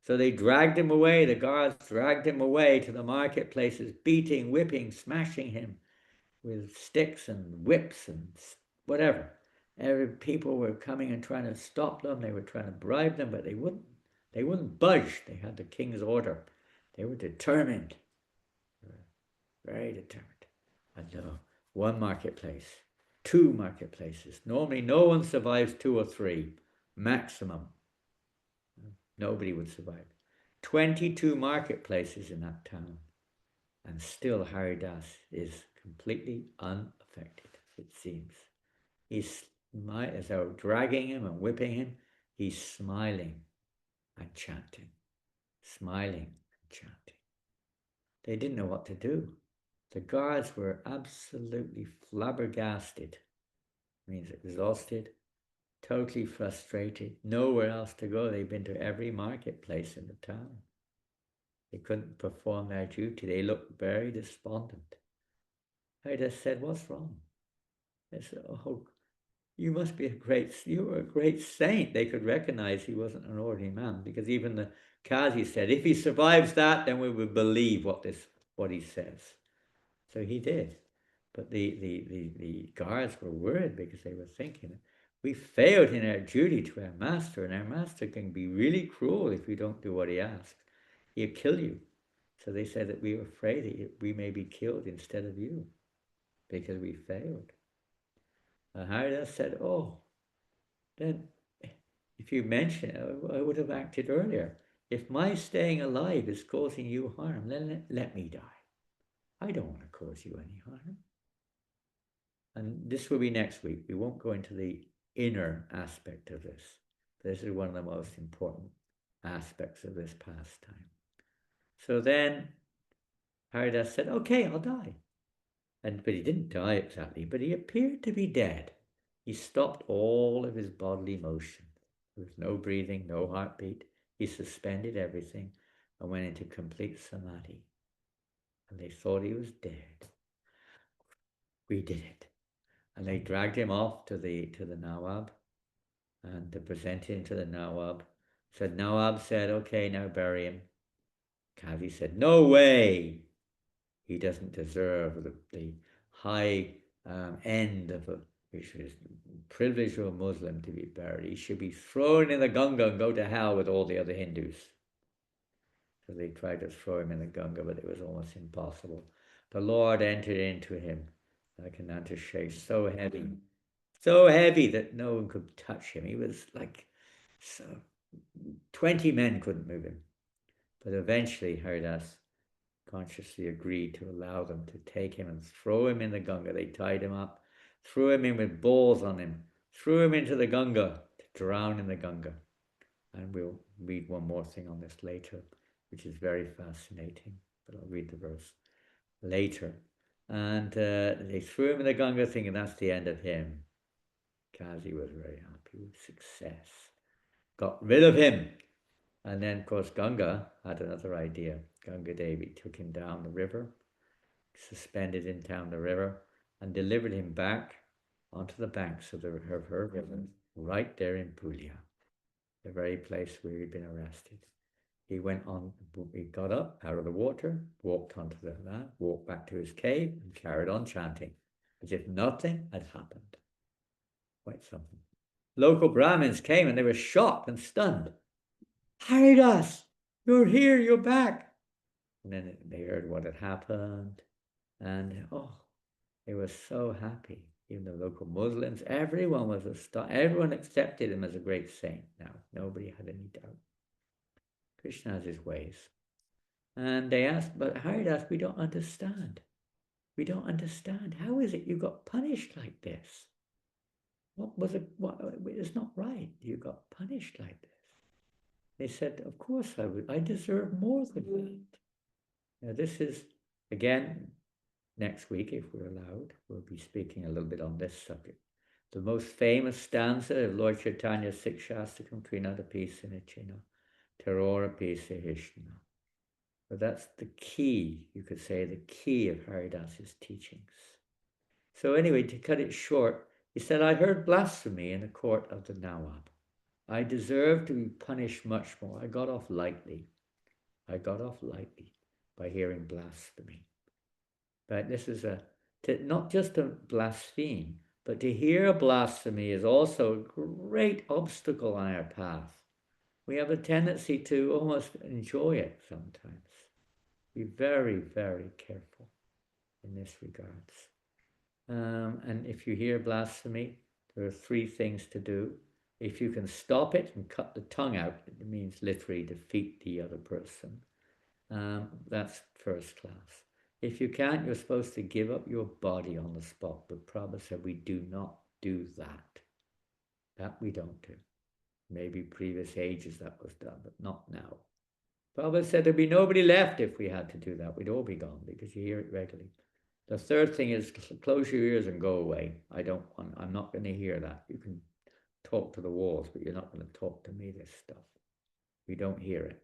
So they dragged him away, the guards dragged him away to the marketplaces, beating, whipping, smashing him with sticks and whips and whatever. People were coming and trying to stop them. They were trying to bribe them, but they wouldn't budge. They had the king's order. They were determined. They were very determined. And one marketplace, two marketplaces. Normally no one survives 2 or 3, maximum. Nobody would survive. 22 marketplaces in that town. And still Haridas is completely unaffected, it seems. As they were dragging him and whipping him, he's smiling and chanting. Smiling and chanting. They didn't know what to do. The guards were absolutely flabbergasted means exhausted, totally frustrated, nowhere else to go. They've been to every marketplace in the town. They couldn't perform their duty. They looked very despondent. Haridas said, "What's wrong?" They said, "Oh, you must be you were a great saint." They could recognize he wasn't an ordinary man, because even the Qazi said, if he survives that, then we would believe what he says. So he did. But the guards were worried, because they were thinking, we failed in our duty to our master, and our master can be really cruel if you don't do what he asks. He'll kill you. So they said that we were afraid that we may be killed instead of you, because we failed. And Haridas said, "Oh, then if you mention it, I would have acted earlier. If my staying alive is causing you harm, then let me die. I don't want to cause you any harm." And this will be next week. We won't go into the inner aspect of this. This is one of the most important aspects of this pastime. So then Haridas said, "Okay, I'll die." But he didn't die exactly, but he appeared to be dead. He stopped all of his bodily motion. There was no breathing, no heartbeat. He suspended everything and went into complete samadhi. And they thought he was dead. We did it. And they dragged him off to the Nawab, and to present him to the Nawab. Nawab said, "Okay, now bury him." Kazi said, "No way. He doesn't deserve the high end of which is privilege of a Muslim to be buried. He should be thrown in the Ganga and go to hell with all the other Hindus." So they tried to throw him in the Ganga, but it was almost impossible. The Lord entered into him like an anti-shake, so heavy that no one could touch him. He was like, so 20 men couldn't move him. But eventually Haridas consciously agreed to allow them to take him and throw him in the Ganga. They tied him up, threw him in with balls on him, threw him into the Ganga to drown in the Ganga. And we'll read one more thing on this later, which is very fascinating, but I'll read the verse later. And they threw him in the Ganga, thinking that's the end of him. Kazi was very happy with success. Got rid of him. And then, of course, Ganga had another idea. Ganga Devi took him down the river, suspended him down the river, and delivered him back onto the banks of her river, right there in Pulia, the very place where he'd been arrested. He got up out of the water, walked onto the land, walked back to his cave, and carried on chanting, as if nothing had happened. Quite something. Local Brahmins came and they were shocked and stunned. "Haridas, you're here, you're back." And then they heard what had happened, and they were so happy. Even the local Muslims, everyone was astonished. Everyone accepted him as a great saint now. Nobody had any doubt. Krishna has his ways. And they asked, "But Haridas, we don't understand. We don't understand. How is it you got punished like this? What was it? It's not right. You got punished like this." They said, "Of course I would. I deserve more than that." Now this is, again, next week, if we're allowed, we'll be speaking a little bit on this subject. The most famous stanza of Lord Chaitanya's Sikshastakam Trinadapi Sinichina, Terora Hishna. But that's the key, you could say, the key of Haridas's teachings. So anyway, to cut it short, he said, "I heard blasphemy in the court of the Nawab. I deserve to be punished much more. I got off lightly. By hearing blasphemy." But this is not just to blaspheme, but to hear blasphemy is also a great obstacle on our path. We have a tendency to almost enjoy it sometimes. Be very, very careful in this regards. And if you hear blasphemy, there are 3 things to do. If you can stop it and cut the tongue out, it means literally defeat the other person. That's first class. If you can't, you're supposed to give up your body on the spot. But Prabhupada said we do not do that. That we don't do. Maybe previous ages that was done, but not now. Prabhupada said there'd be nobody left if we had to do that. We'd all be gone, because you hear it regularly. The third thing is close your ears and go away. I'm not going to hear that. You can talk to the walls, but you're not going to talk to me this stuff. We don't hear it.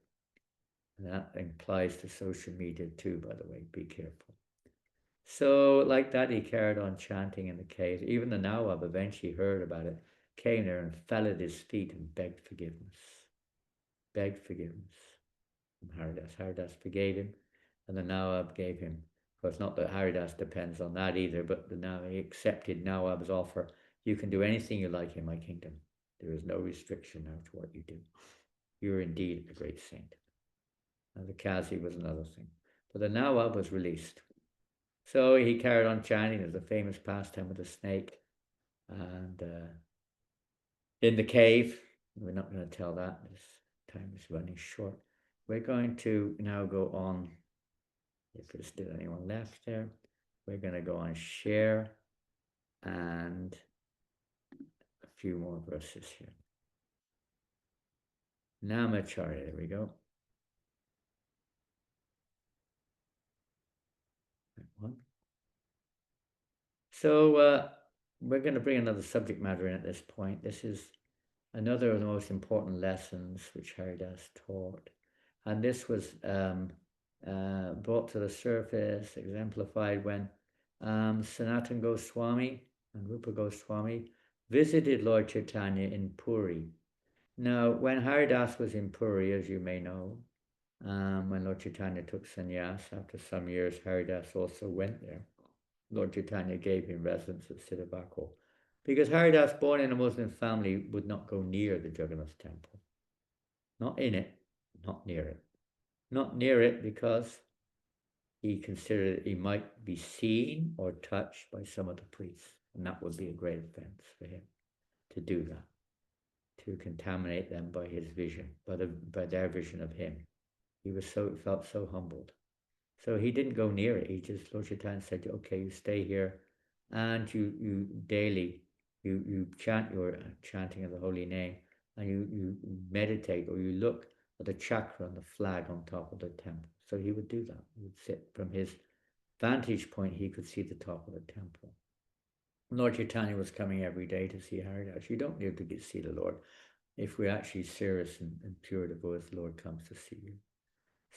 And that implies to social media too, by the way. Be careful. So like that, he carried on chanting in the cave. Even the Nawab eventually heard about it, came there and fell at his feet and begged forgiveness. Begged forgiveness from Haridas. Haridas forgave him, and the Nawab gave him. Of course, not that Haridas depends on that either, but he accepted Nawab's offer. You can do anything you like in my kingdom. There is no restriction now to what you do. You're indeed a great saint. And the Qazi was another thing. But the Nawab was released. So he carried on chanting. There's a famous pastime with the snake. And in the cave, we're not going to tell that. This time is running short. We're going to now go on, if there's still anyone left there, we're going to go on share and a few more verses here. Namacarya, there we go. That one. So we're going to bring another subject matter in at this point. This is another of the most important lessons which Haridas taught. And this was brought to the surface, exemplified when Sanatana Goswami and Rupa Goswami visited Lord Chaitanya in Puri. Now, when Haridas was in Puri, as you may know, when Lord Chaitanya took sannyas, after some years, Haridas also went there. Lord Chaitanya gave him residence at Siddhabako, because Haridas, born in a Muslim family, would not go near the Jagannath temple. Not in it, not near it. Not near it because he considered he might be seen or touched by some of the priests, and that would be a great offense for him to do that, to contaminate them by his vision, by their vision of him. He felt so humbled. So he didn't go near it. He just, Lord Chaitanya said, okay, you stay here, and you daily, you chant your chanting of the holy name, and you meditate, or you look at the chakra and the flag on top of the temple. So he would do that. He would sit from his vantage point, he could see the top of the temple. Lord Chaitanya was coming every day to see Haridas. You don't need to see the Lord. If we're actually serious and pure devotees, the Lord comes to see you.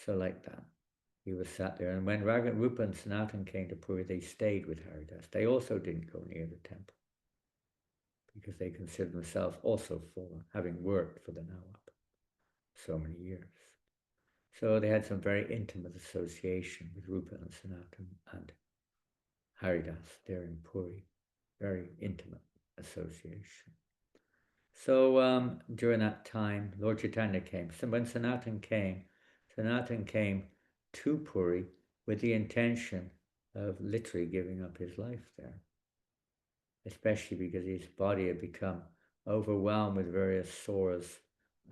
So like that, he was sat there. And when Rupa and Sanatana came to Puri, they stayed with Haridas. They also didn't go near the temple, because they considered themselves also full, having worked for the Nawab so many years. So they had some very intimate association with Rupa and Sanatana and Haridas there in Puri. Very intimate association. So during that time, Lord Chaitanya came. So when Sanatana came to Puri with the intention of literally giving up his life there, especially because his body had become overwhelmed with various sores,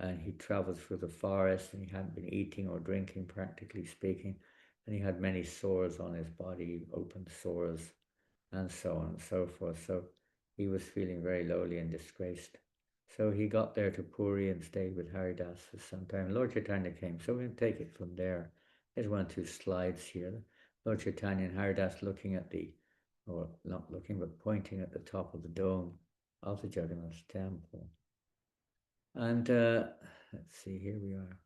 and he traveled through the forest, and he hadn't been eating or drinking, practically speaking, and he had many sores on his body, open sores, and so on and so forth. So he was feeling very lowly and disgraced. So he got there to Puri and stayed with Haridas for some time. Lord Chaitanya came. So we're going to take it from there. There's 1 or 2 slides here. Lord Chaitanya and Haridas looking at or not looking, but pointing at the top of the dome of the Jagannath temple. And let's see, here we are.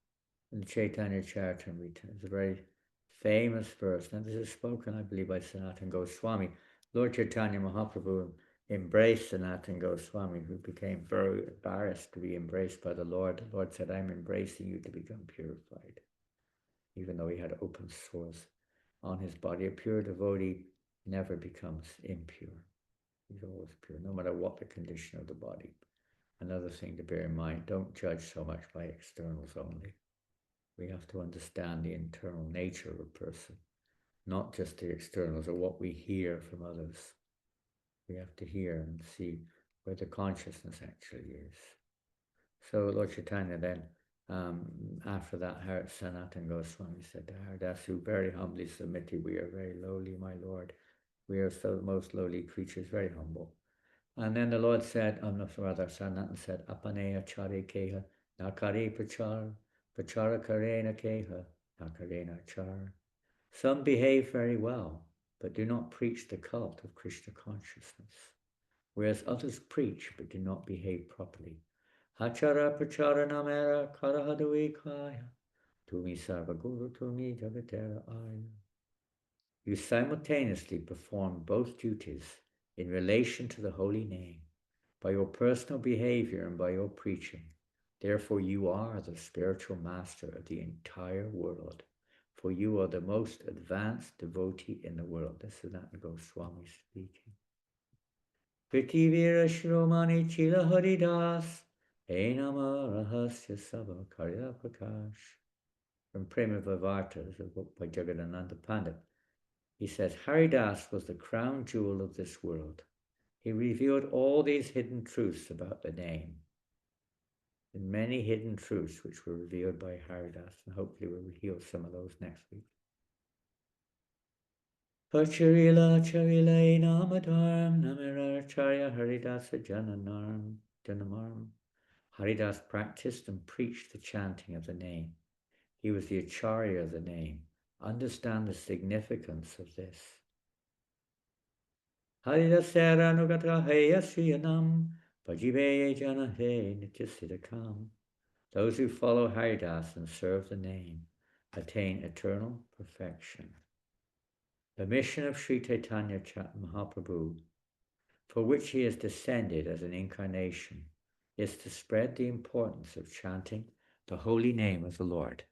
In Chaitanya Charitamrita. It's a very famous verse. Now this is spoken, I believe, by Sanatana Goswami. Lord Chaitanya Mahaprabhu embraced Sanatana Goswami, who became very embarrassed to be embraced by the Lord. The Lord said, I'm embracing you to become purified. Even though he had open sores on his body. A pure devotee never becomes impure. He's always pure, no matter what the condition of the body. Another thing to bear in mind, don't judge so much by externals only. We have to understand the internal nature of a person, not just the externals or what we hear from others. We have to hear and see where the consciousness actually is. So Lord Chaitanya then, after that, Sanatana Goswami said to Haridas, who very humbly submitted, we are very lowly, my Lord. We are so most lowly creatures, very humble. And then the Lord said, Sanatana said, Apane achare keha, nakare prachar, prachara karena keha, nakarena achar. Some behave very well, but do not preach the cult of Krishna consciousness, whereas others preach but do not behave properly. Hachara prachara namera karahadui kaya, tumi sarvaguru tumi jagatera aya. You simultaneously perform both duties in relation to the holy name, by your personal behavior and by your preaching. Therefore, you are the spiritual master of the entire world, for you are the most advanced devotee in the world. This is Nat Goswami speaking. Pritivira Shromani Chila Haridas, Enama Rahasya Sabha Karya Prakash. From Prema Vivartas, a book by Jagadananda Pandit. He says, Haridas was the crown jewel of this world. He revealed all these hidden truths about the name. And many hidden truths which were revealed by Haridas, and hopefully we'll reveal some of those next week. Pacharila Charila Namadharm Namiracharya Haridasa Janamarm. Haridas practiced and preached the chanting of the name. He was the Acharya of the name. Understand the significance of this. Haridasera Nugata Heya Sriyanam Pajiveya Jana He Nityasiddhakam. Those who follow Haridas and serve the name attain eternal perfection. The mission of Sri Chaitanya Mahaprabhu, for which he has descended as an incarnation, is to spread the importance of chanting the holy name of the Lord.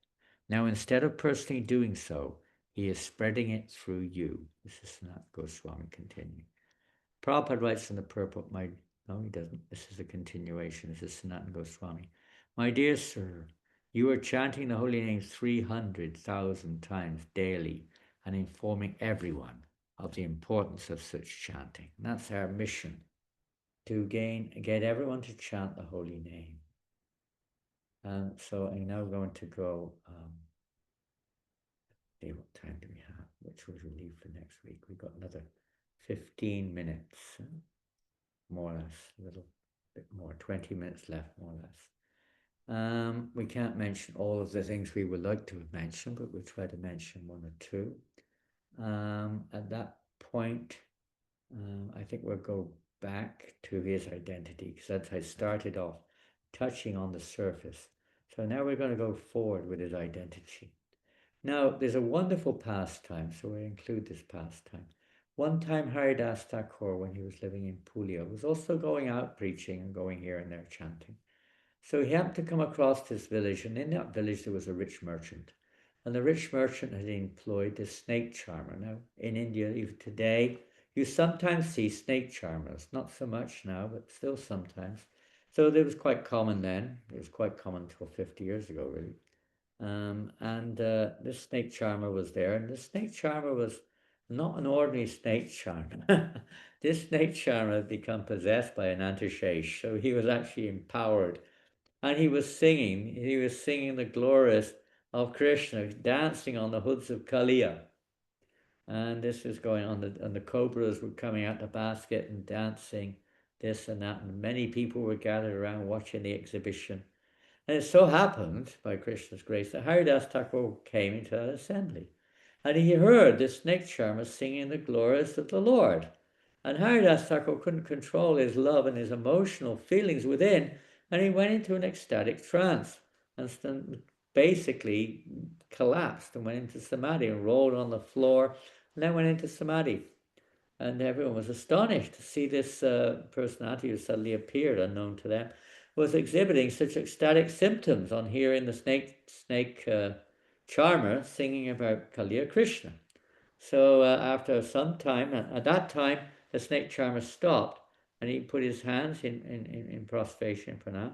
Now, instead of personally doing so, he is spreading it through you. This is Sanat Goswami continuing. Prabhupada writes in the purport, no, he doesn't. This is a continuation. This is Sanatana Goswami. My dear sir, you are chanting the holy name 300,000 times daily and informing everyone of the importance of such chanting. And that's our mission, to get everyone to chant the holy name. And so I'm now going to go, see what time do we have, which will we leave for next week. We've got another 15 minutes, more or less, a little bit more, 20 minutes left, more or less. We can't mention all of the things we would like to have mentioned, but we'll try to mention one or two. At that point, I think we'll go back to his identity, because I started off touching on the surface. So now we're going to go forward with his identity. Now, there's a wonderful pastime, so we include this pastime. One time, Haridas Thakur, when he was living in Puglia, was also going out preaching and going here and there chanting. So he happened to come across this village, and in that village there was a rich merchant. And the rich merchant had employed this snake charmer. Now, in India, even today, you sometimes see snake charmers. Not so much now, but still sometimes. So it was quite common then. It was quite common until 50 years ago, really. This snake charmer was there, and the snake charmer was not an ordinary snake charmer. This snake charmer had become possessed by an antishesh, so he was actually empowered. And he was singing the glories of Krishna, dancing on the hoods of Kaliya. And this was going on, and the cobras were coming out the basket and dancing this and that, and many people were gathered around watching the exhibition. And it so happened, by Krishna's grace, that Haridas Thakur came into that assembly. And he heard this snake charmer singing the glories of the Lord. And Haridas Thakur couldn't control his love and his emotional feelings within, and he went into an ecstatic trance and basically collapsed and went into samadhi and rolled on the floor, and then went into samadhi. And everyone was astonished to see this personality who suddenly appeared, unknown to them, was exhibiting such ecstatic symptoms on hearing the snake charmer singing about Kaliya Krishna. So after some time, at that time, the snake charmer stopped, and he put his hands in prostration, pranam,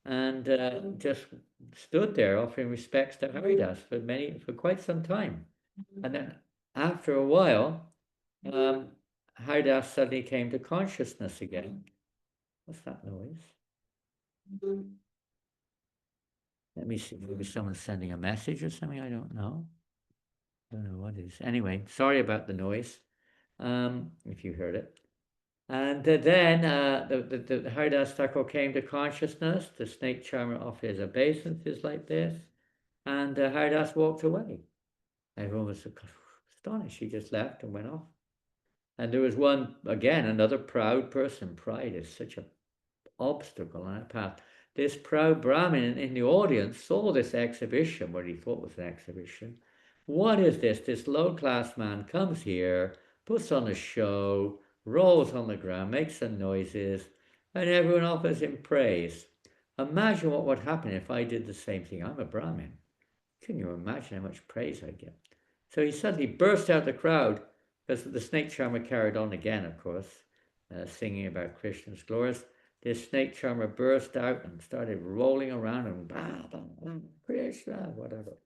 and just stood there offering respects to Haridas for quite some time. And then after a while, Haridas suddenly came to consciousness again. What's that noise? Let me see, maybe someone's sending a message or something, I don't know. I don't know what it is. Anyway, sorry about the noise, if you heard it. And then the Haridas Thakur came to consciousness, the snake charmer offered his obeisances like this, and Haridas walked away. Everyone was astonished. He just left and went off. And there was one, again, another proud person. Pride is such an obstacle on that path. This proud Brahmin in the audience saw this exhibition, what he thought was an exhibition. What is this? This low-class man comes here, puts on a show, rolls on the ground, makes some noises, and everyone offers him praise. Imagine what would happen if I did the same thing. I'm a Brahmin. Can you imagine how much praise I'd get? So he suddenly burst out the crowd, because the snake charmer carried on again, of course, singing about Krishna's glories. This snake charmer burst out and started rolling around and bah, bah, bah, Krishna, whatever.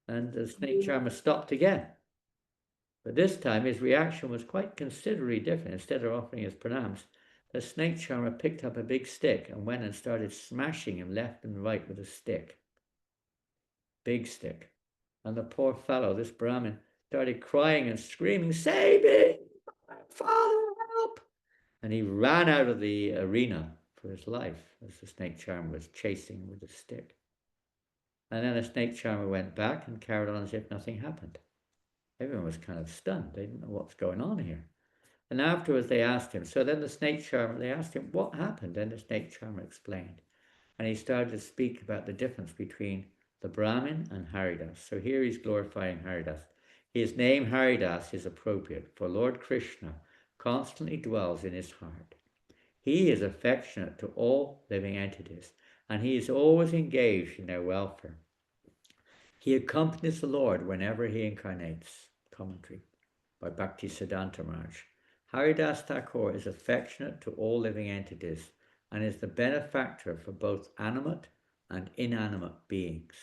And the snake charmer stopped again. But this time his reaction was quite considerably different. Instead of offering his pranams, the snake charmer picked up a big stick and went and started smashing him left and right with a stick. Big stick. And the poor fellow, this Brahmin, started crying and screaming, "Save me! Father, help!" And he ran out of the arena for his life as the snake charmer was chasing him with a stick. And then the snake charmer went back and carried on as if nothing happened. Everyone was kind of stunned. They didn't know what's going on here. And afterwards they asked him, so then the snake charmer, they asked him what happened. Then the snake charmer explained. And he started to speak about the difference between the Brahmin and Haridas. So here he's glorifying Haridas. His name Haridas is appropriate, for Lord Krishna constantly dwells in his heart. He is affectionate to all living entities, and he is always engaged in their welfare. He accompanies the Lord whenever he incarnates. Commentary by Bhaktisiddhanta Maharaj. Haridas Thakur is affectionate to all living entities and is the benefactor for both animate and inanimate beings.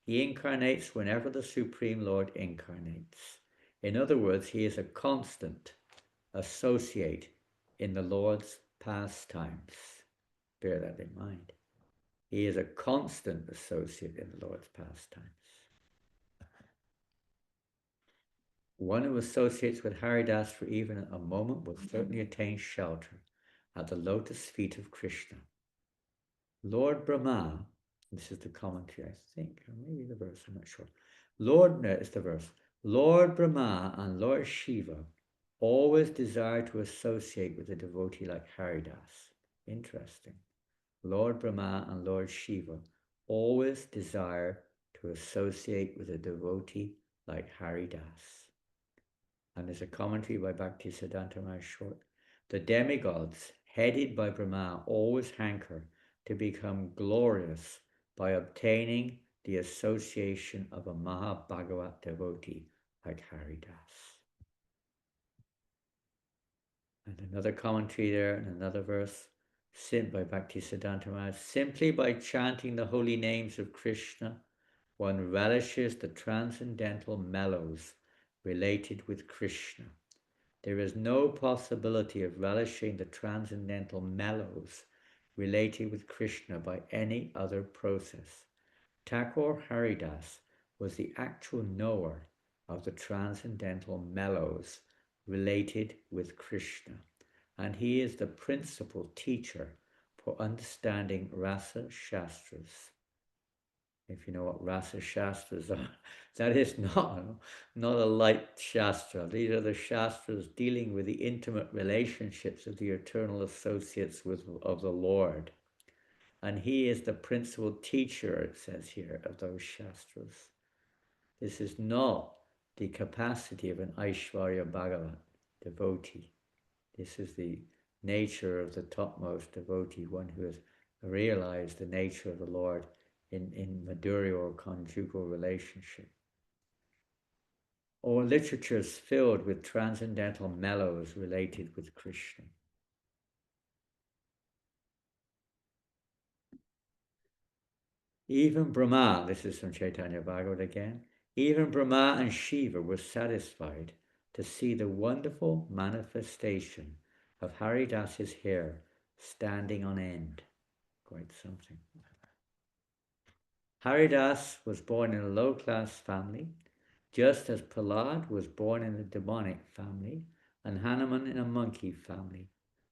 He incarnates whenever the Supreme Lord incarnates. In other words, he is a constant associate in the Lord's pastimes. Bear that in mind. He is a constant associate in the Lord's pastimes. One who associates with Haridas for even a moment will certainly attain shelter at the lotus feet of Krishna. Lord Brahma, this is the commentary, I think, or maybe the verse, I'm not sure. It's the verse. Lord Brahma and Lord Shiva always desire to associate with a devotee like Haridas. Interesting. Lord Brahma and Lord Shiva always desire to associate with a devotee like Haridas. And there's a commentary by Bhaktisiddhanta Maharaj short. The demigods, headed by Brahma, always hanker to become glorious by obtaining the association of a Mahabhagavat devotee like Haridas. And another commentary there, and another verse, by Bhaktisiddhanta Maharaj. Simply by chanting the holy names of Krishna, one relishes the transcendental mellows related with Krishna. There is no possibility of relishing the transcendental mellows related with Krishna by any other process. Thakur Haridas was the actual knower of the transcendental mellows related with Krishna, and he is the principal teacher for understanding Rasa Shastras. If you know what Rasa Shastras are, that is not a light Shastra. These are the Shastras dealing with the intimate relationships of the eternal associates of the Lord. And he is the principal teacher, it says here, of those Shastras. This is not the capacity of an Aishwarya Bhagavat devotee. This is the nature of the topmost devotee, one who has realized the nature of the Lord in Madhurya or conjugal relationship. Or literatures filled with transcendental mellows related with Krishna. Even Brahma, this is from Chaitanya Bhagavat again, even Brahma and Shiva were satisfied to see the wonderful manifestation of Haridas's hair standing on end. Quite something. Haridas was born in a low-class family, just as Prahlad was born in a demonic family and Hanuman in a monkey family.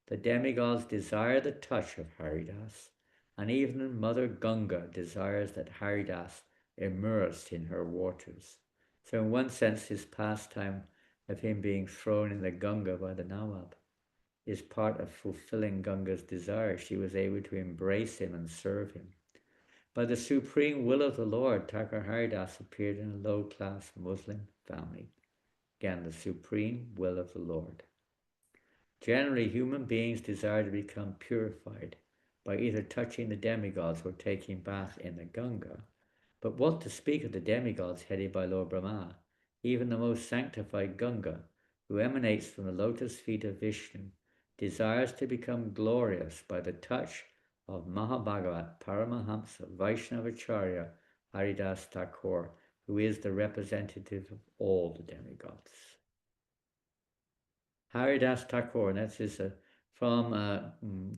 The demigods desire the touch of Haridas, and even Mother Ganga desires that Haridas immersed in her waters. So in one sense, his pastime of him being thrown in the Ganga by the Nawab is part of fulfilling Ganga's desire. She was able to embrace him and serve him. By the supreme will of the Lord, Thakur Haridas appeared in a low-class Muslim family. Again, the supreme will of the Lord. Generally, human beings desire to become purified by either touching the demigods or taking bath in the Ganga. But what to speak of the demigods headed by Lord Brahma, even the most sanctified Ganga, who emanates from the lotus feet of Vishnu, desires to become glorious by the touch of Mahabhagavat Paramahamsa Vaishnavacharya Haridas Thakur, who is the representative of all the demigods. Haridas Thakur, and that's from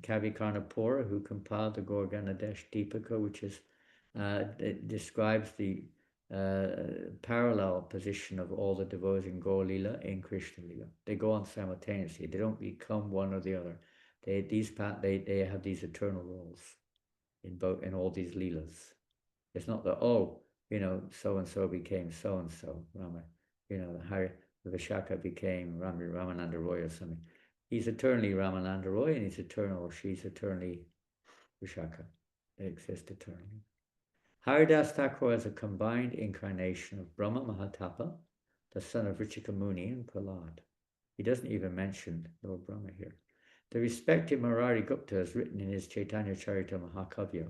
Kavi Karnapura, who compiled the Gorganadesh Deepika, which is it describes the parallel position of all the devotees in Gaur Lila in Krishna Lila. They go on simultaneously. They don't become one or the other. They have these eternal roles in all these Leelas. It's not that, oh, so and so became so and so Rama, Vishaka became Ramananda Roy or something. He's eternally Ramananda Roy and he's eternal, or she's eternally Vishaka. They exist eternally. Haridas Thakur is a combined incarnation of Brahma Mahatapa, the son of Richika Muni, and Prahlad. He doesn't even mention Lord Brahma here. The respected Murari Gupta has written in his Chaitanya Charita Mahakavya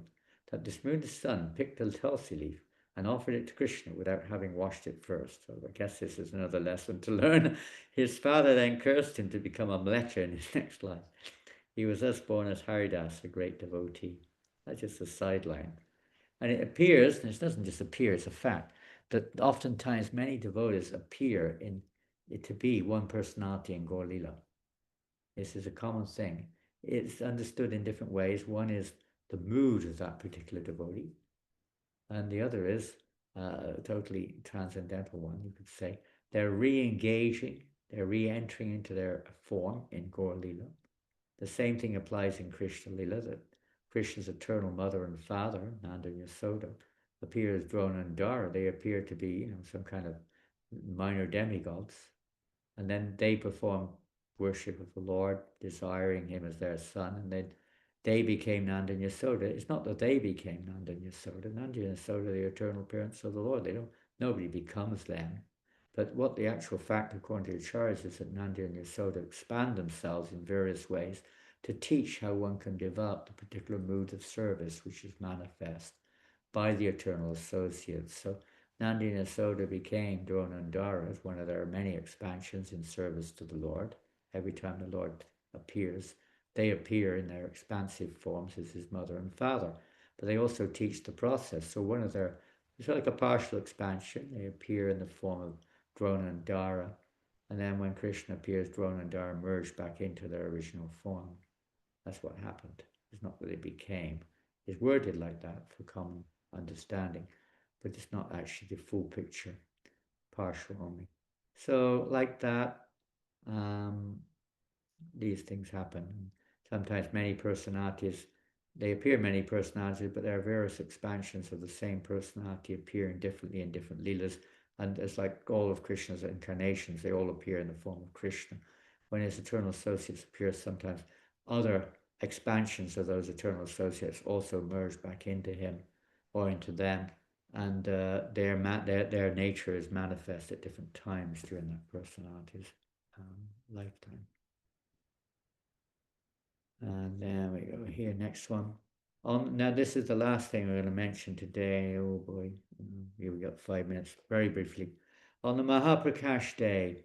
that the smooth son picked a tulsi leaf and offered it to Krishna without having washed it first. So I guess this is another lesson to learn. His father then cursed him to become a mlecha in his next life. He was thus born as Haridas, a great devotee. That's just a sideline. And it appears, and it doesn't just appear, it's a fact, that oftentimes many devotees appear to be one personality in Gaur Lila. This is a common thing. It's understood in different ways. One is the mood of that particular devotee, and the other is a totally transcendental one, you could say. They're re-engaging, they're re-entering into their form in Gaur Lila. The same thing applies in Krishna Lila, that Krishna's eternal mother and father, Nanda and Yasoda, appear as Drona and Dara. They appear to be, some kind of minor demigods. And then they perform worship of the Lord, desiring him as their son. And then they became Nanda and Yasoda. It's not that they became Nanda and Yasoda. Nanda and Yasoda are the eternal parents of the Lord. Nobody becomes them. But what the actual fact, according to the Acharyas, is that Nanda and Yasoda expand themselves in various ways to teach how one can develop the particular mood of service which is manifest by the eternal associates. So Nandi and Yasoda became Drona and Dara as one of their many expansions in service to the Lord. Every time the Lord appears, they appear in their expansive forms as his mother and father. But they also teach the process. So it's like a partial expansion. They appear in the form of Drona and Dara. And then when Krishna appears, Drona and Dara merge back into their original form. That's what happened. It's not that they became. It's worded like that for common understanding, but it's not actually the full picture, partial only. So like that, these things happen. Sometimes many personalities, they appear many personalities, but there are various expansions of the same personality appearing differently in different leelas. And it's like all of Krishna's incarnations, they all appear in the form of Krishna. When his eternal associates appear, sometimes other expansions of those eternal associates also merge back into him or into them, and their nature is manifest at different times during that personality's lifetime. And then we go here, next one. Now this is the last thing we're going to mention today. Oh boy, here we got 5 minutes, very briefly. On the Mahaprakash day,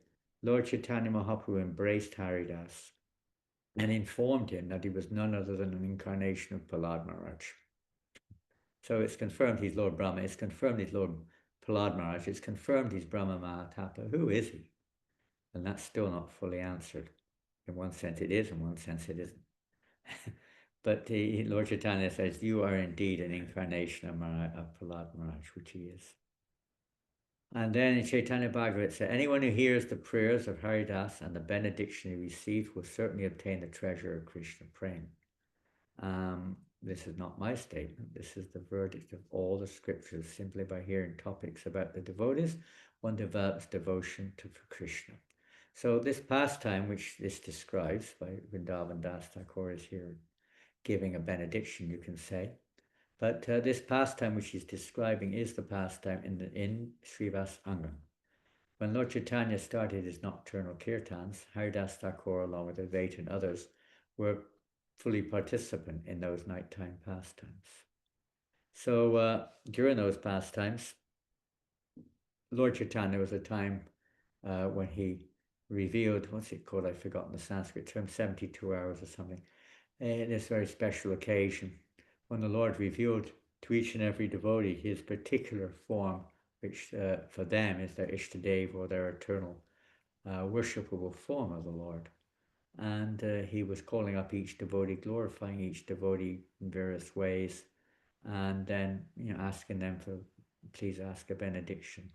Lord Chaitanya Mahaprabhu embraced Haridas and informed him that he was none other than an incarnation of Prahlad Maharaj. So it's confirmed he's Lord Brahma, it's confirmed he's Lord Prahlad Maharaj, it's confirmed he's Brahma Mahatapa. Who is he? And that's still not fully answered. In one sense it is, in one sense it isn't. But Lord Chaitanya says, you are indeed an incarnation of Prahlad Maharaj, which he is. And then in Chaitanya Bhagavat said, anyone who hears the prayers of Haridas and the benediction he received will certainly obtain the treasure of Krishna Prem. this is not my statement, this is the verdict of all the scriptures. Simply by hearing topics about the devotees, one develops devotion to Krishna. So this pastime, which this describes by Vrindavan Das Thakur, is here giving a benediction, you can say. But this pastime which he's describing is the pastime in Srivas Anga. When Lord Chaitanya started his nocturnal kirtans, Haridas Thakur, along with Advaita and others, were fully participant in those nighttime pastimes. So during those pastimes, Lord Chaitanya was a time when he revealed, what's it called? I've forgotten the Sanskrit term, 72 hours or something. In this very special occasion, when the Lord revealed to each and every devotee his particular form, which for them is their Ishtadev, or their eternal worshipable form of the Lord. And he was calling up each devotee, glorifying each devotee in various ways, and then asking them for, please ask a benediction.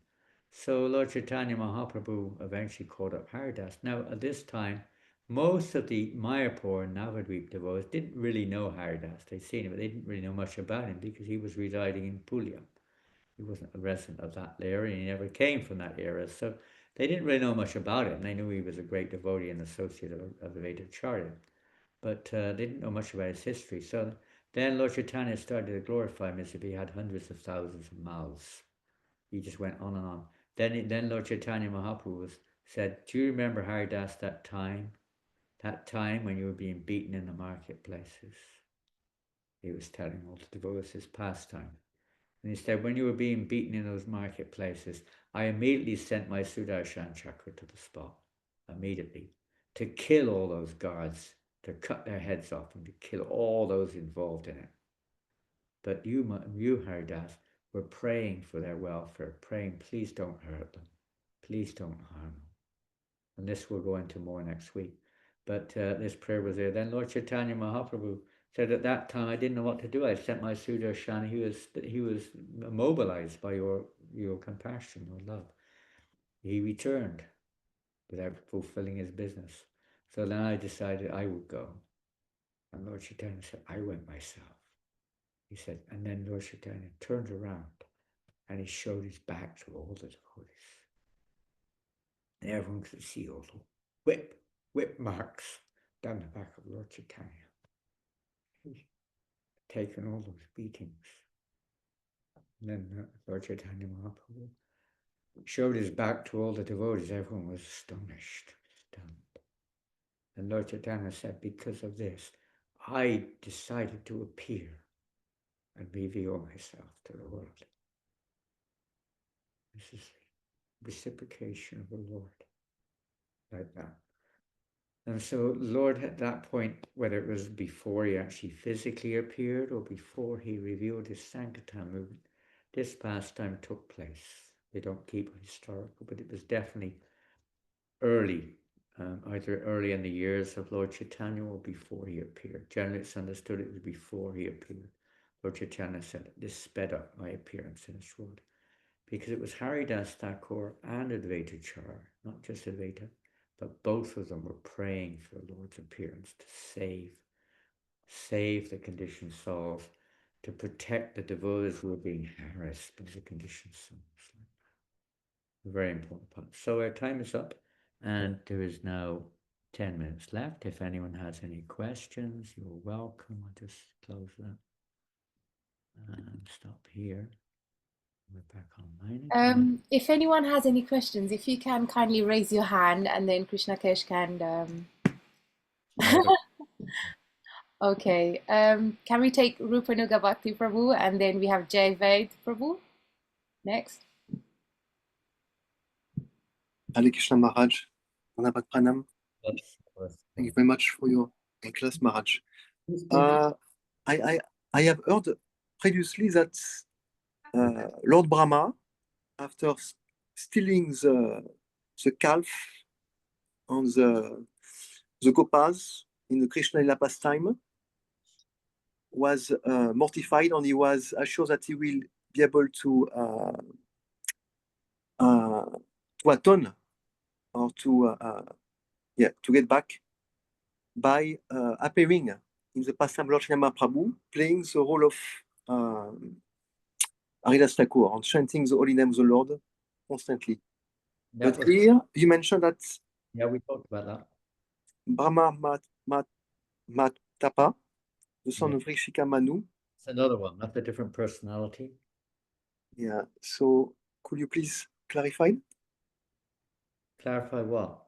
So Lord Chaitanya Mahaprabhu eventually called up Haridas. Now at this time, most of the Mayapur and Navadvip devotees didn't really know Haridas. They'd seen him, but they didn't really know much about him because he was residing in Puglia. He wasn't a resident of that area, and he never came from that era. So they didn't really know much about him. They knew he was a great devotee and associate of the Vedacharya, but they didn't know much about his history. So then Lord Chaitanya started to glorify him as if he had hundreds of thousands of mouths. He just went on and on. Then Lord Chaitanya Mahaprabhu said, do you remember Haridas, that time when you were being beaten in the marketplaces? He was telling all the devotees his pastime. And he said, when you were being beaten in those marketplaces, I immediately sent my Sudarshan Chakra to the spot, immediately, to kill all those guards, to cut their heads off and to kill all those involved in it. But you Haridas, were praying for their welfare, praying, please don't hurt them, please don't harm them. And this we'll go into more next week. But this prayer was there. Then Lord Chaitanya Mahaprabhu said, at that time I didn't know what to do. I sent my Sudarshan. He was mobilized by your compassion, your love. He returned without fulfilling his business. So then I decided I would go. And Lord Chaitanya said, I went myself. He said, and then Lord Chaitanya turned around and he showed his back to all the devotees. And everyone could see all the whip marks down the back of Lord Chaitanya. He'd taken all those beatings. And then Lord Chaitanya Mahaprabhu showed his back to all the devotees. Everyone was astonished, stunned. And Lord Chaitanya said, because of this, I decided to appear and reveal myself to the world. This is the reciprocation of the Lord, like that. And so Lord, at that point, whether it was before he actually physically appeared or before he revealed his Sankirtan movement, this pastime took place. They don't keep it historical, but it was definitely early, either early in the years of Lord Chaitanya or before he appeared. Generally, it's understood it was before he appeared. Lord Chaitanya said, this sped up my appearance in this world. Because it was Haridas Thakur and Advaita Char, not just Advaita, but both of them were praying for the Lord's appearance to save the conditioned souls, to protect the devotees who were being harassed by the conditioned souls. A very important part. So our time is up, and there is now 10 minutes left. If anyone has any questions, you're welcome. I'll just close that and stop here. We're back online again. If anyone has any questions, if you can kindly raise your hand, and then Krishna Kesh can. Okay. Can we take Rupanuga Bhakti Prabhu, and then we have Jai Vaid Prabhu next? Hare Krishna Maharaj, Anavad Pranam. Thank you very much for your class, Maharaj. I have heard previously that Lord Brahma, after stealing the calf on the Gopas in the Krishna Lila pastime, was mortified, and he was assured that he will be able to atone or to get back by appearing in the past time Lord Chaitanya Mahaprabhu playing the role of Haridas Thakur and chanting the holy name of the Lord constantly. That But was, here you mentioned that yeah, we talked about that. Brahma Matapa, the son Yeah. of Rishika Manu. It's another one. That's a different personality. Yeah. So could you please clarify? Clarify what?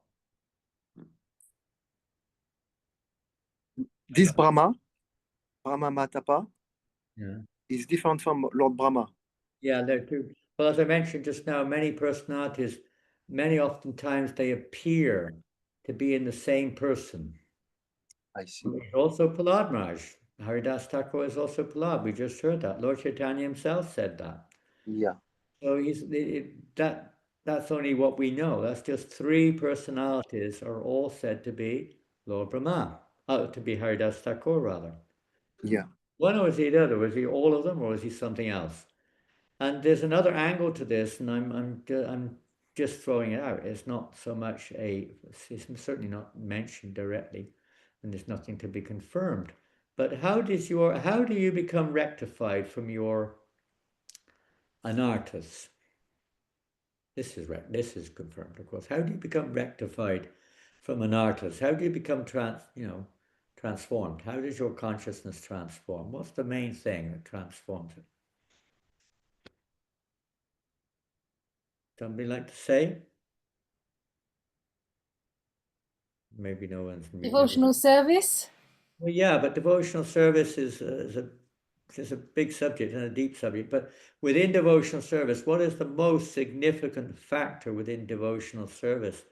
This Brahma Matapa, Yeah. is different from Lord Brahma. Yeah, they're two. Well, as I mentioned just now, many personalities, many oftentimes they appear to be in the same person. I see. He's also Prahlad Maharaj. Haridas Thakur is also Prahlad. We just heard that. Lord Chaitanya himself said that. Yeah. So that's only what we know. That's just three personalities are all said to be Lord Brahma, to be Haridas Thakur rather. Yeah. One or was he the other? Was he all of them or was he something else? And there's another angle to this, and I'm just throwing it out. It's not so much it's certainly not mentioned directly, and there's nothing to be confirmed. But how do you become rectified from your anarthas? This is confirmed, of course. How do you become rectified from anarthas? How do you become transformed? How does your consciousness transform? What's the main thing that transforms it? Somebody like to say? Maybe no one's. Devotional service. Well, yeah, but devotional service is a big subject and a deep subject. But within devotional service, what is the most significant factor within devotional service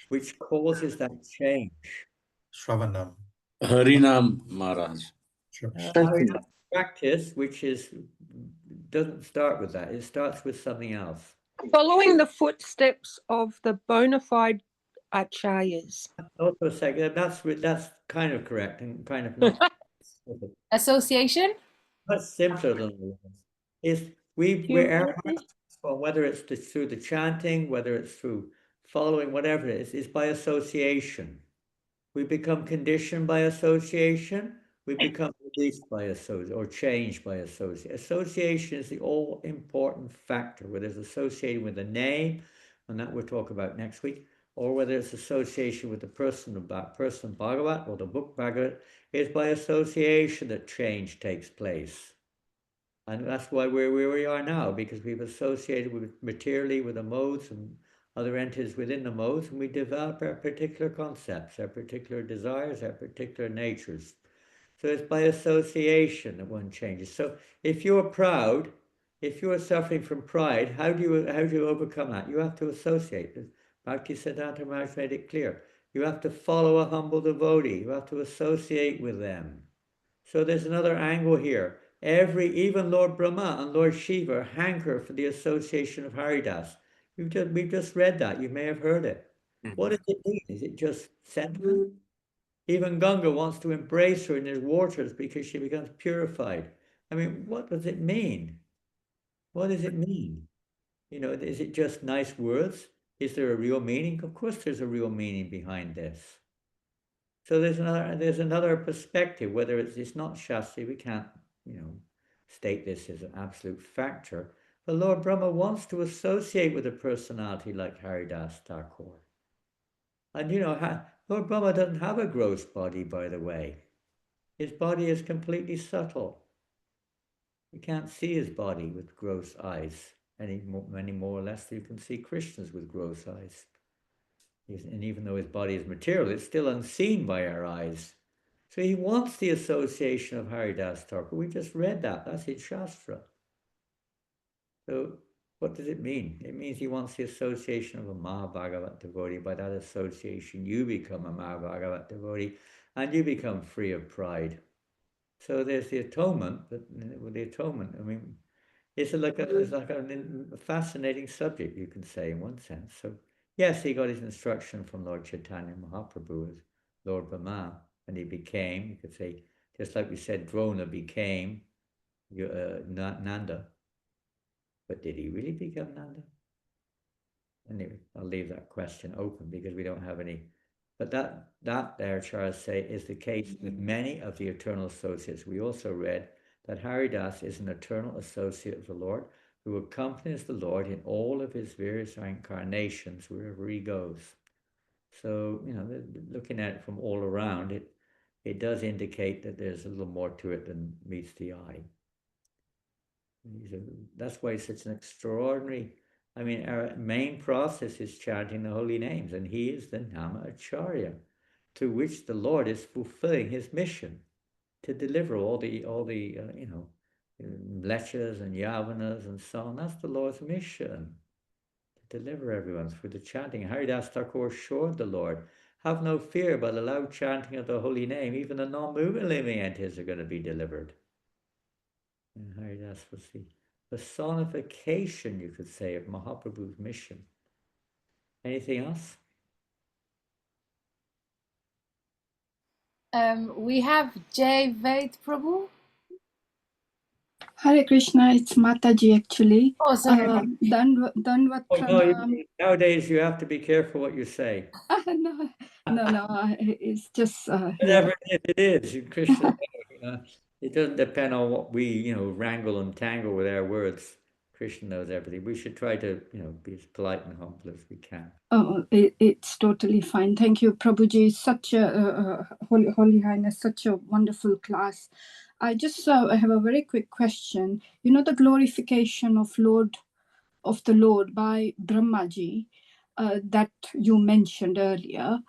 which causes that change? Shravanam. Harinam Maharaj. Practice, which doesn't start with that. It starts with something else. Following the footsteps of the bona fide acharyas. Also, a second. That's kind of correct and kind of not. Association. Much simpler than the others. We're whether it's through the chanting, whether it's through following, whatever it is by association. We become conditioned by association. We become released by association or changed by association. Association is the all important factor, whether it's associated with a name, and that we'll talk about next week, or whether it's association with the person Bhagavat or the book Bhagavat. It's by association that change takes place. And that's why we're where we are now, because we've associated materially with the modes and other entities within the modes, and we develop our particular concepts, our particular desires, our particular natures. So it's by association that one changes. So if you're proud, if you're suffering from pride, how do you overcome that? You have to associate. Bhaktisiddhanta Maharaj made it clear. You have to follow a humble devotee. You have to associate with them. So there's another angle here. Even Lord Brahma and Lord Shiva hanker for the association of Haridas. We've just read that. You may have heard it. What does it mean? Is it just sentiment? Even Ganga wants to embrace her in his waters because she becomes purified. I mean, what does it mean? What does it mean? Is it just nice words? Is there a real meaning? Of course there's a real meaning behind this. So there's another perspective, whether it's not Shastri, we can't, state this as an absolute factor. But Lord Brahma wants to associate with a personality like Haridas Thakur. And Lord Brahma doesn't have a gross body, by the way. His body is completely subtle. You can't see his body with gross eyes any more or less than you can see Krishna's with gross eyes. And even though his body is material, it's still unseen by our eyes. So he wants the association of Haridas Thakur. We just read that. That's in Shastra. So what does it mean? It means he wants the association of a Mahabhagavat devotee. By that association, you become a Mahabhagavat devotee and you become free of pride. So there's the atonement, but with the atonement, I mean, it's like a fascinating subject, you can say, in one sense. So yes, he got his instruction from Lord Chaitanya Mahaprabhu as Lord Brahma, and he became, you could say, just like we said, Drona became Nanda. But did he really become Nanda? Anyway, I'll leave that question open because we don't have any But that there, Charles say, is the case with many of the eternal associates. We also read that Haridas is an eternal associate of the Lord who accompanies the Lord in all of his various incarnations wherever he goes. So, looking at it from all around, it does indicate that there's a little more to it than meets the eye. That's why it's such an extraordinary, our main process is chanting the holy names, and he is the Namacarya, through which the Lord is fulfilling his mission to deliver all the lechas and yavanas and so on. That's the Lord's mission, to deliver everyone through the chanting. Haridas Thakur assured the Lord, have no fear, but allow chanting of the holy name. Even the non-moving living entities are going to be delivered. And Haridas was the personification, you could say, of Mahaprabhu's mission. Anything else? We have Jai Ved Prabhu. Hare Krishna, it's Mataji actually. Oh, sorry. Danvat Pranam. Nowadays you have to be careful what you say. No, it's just Whatever it is, in Krishna, it doesn't depend on what we, wrangle and tangle with our words. Krishna knows everything. We should try to, be as polite and humble as we can. Oh, it's totally fine. Thank you, Prabhuji. Such a Holy Highness, such a wonderful class. I just have a very quick question. The glorification of the Lord by Brahmaji that you mentioned earlier,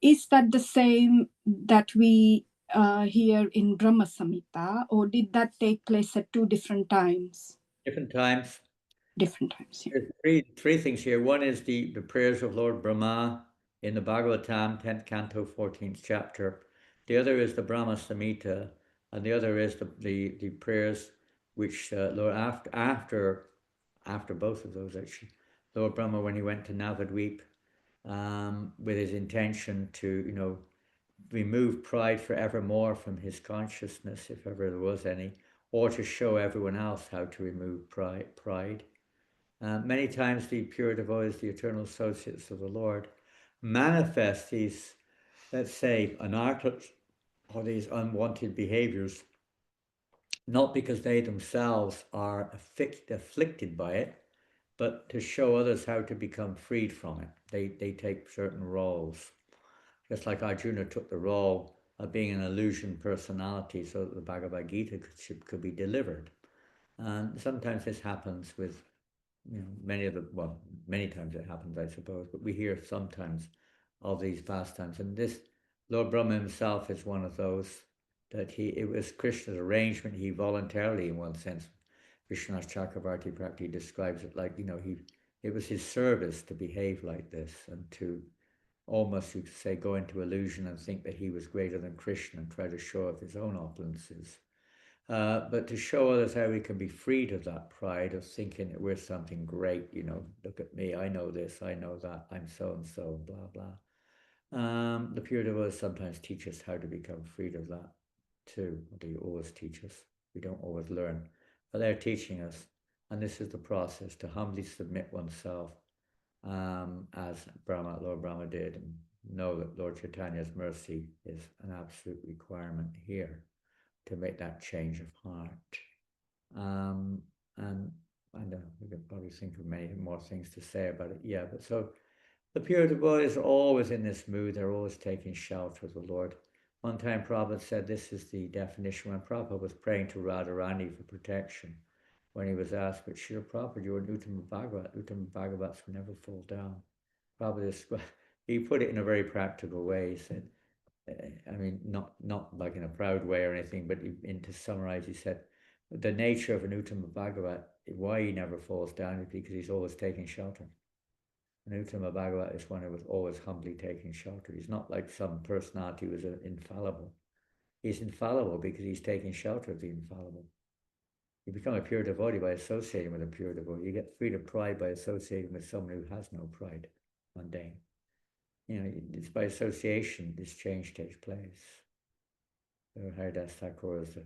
is that the same that we hear in Brahma Samhita, or did that take place at two different times? Different times. Different times, yeah. There's three things here. One is the prayers of Lord Brahma in the Bhagavatam, 10th canto, 14th chapter. The other is the Brahma Samhita, and the other is the prayers which Lord after both of those actually, Lord Brahma, when he went to Navadvip, with his intention to remove pride forevermore from his consciousness, if ever there was any, or to show everyone else how to remove pride. Many times the pure devotees, the eternal associates of the Lord, manifest these, let's say, anarthas, or these unwanted behaviors, not because they themselves are afflicted by it, but to show others how to become freed from it. They take certain roles. Just like Arjuna took the role of being an illusion personality so that the Bhagavad Gita could be delivered. And sometimes this happens with many times it happens, I suppose, but we hear sometimes of these pastimes. And this Lord Brahma himself is one of those that it was Krishna's arrangement. He voluntarily, in one sense, Vishwanath Chakravarti practically describes it like, it was his service to behave like this and to almost, you could say, go into illusion and think that he was greater than Krishna and try to show off his own opulences. But to show others how we can be freed of that pride of thinking that we're something great, look at me, I know this, I know that, I'm so-and-so, blah, blah. The pure devotees sometimes teach us how to become freed of that too. They always teach us. We don't always learn, but they're teaching us. And this is the process, to humbly submit oneself, as Lord Brahma did, and know that Lord Chaitanya's mercy is an absolute requirement here, to make that change of heart. And I know we could probably think of many more things to say about it. Yeah, but so the pure devotees are always in this mood. They're always taking shelter of the Lord. One time Prabhupada said this is the definition when Prabhupada was praying to Radharani for protection. When he was asked, but Srila Prabhupada, you're an Uttama Bhagavat. Uttama Bhagavats will never fall down. Prabhupada, he put it in a very practical way. He said, not like in a proud way or anything, but to summarize, he said, the nature of an Uttama Bhagavat, why he never falls down is because he's always taking shelter. An Uttama Bhagavat is one who was always humbly taking shelter. He's not like some personality who is infallible. He's infallible because he's taking shelter of the infallible. You become a pure devotee by associating with a pure devotee. You get freed of pride by associating with someone who has no pride, mundane. It's by association this change takes place. So Haridas Thakur is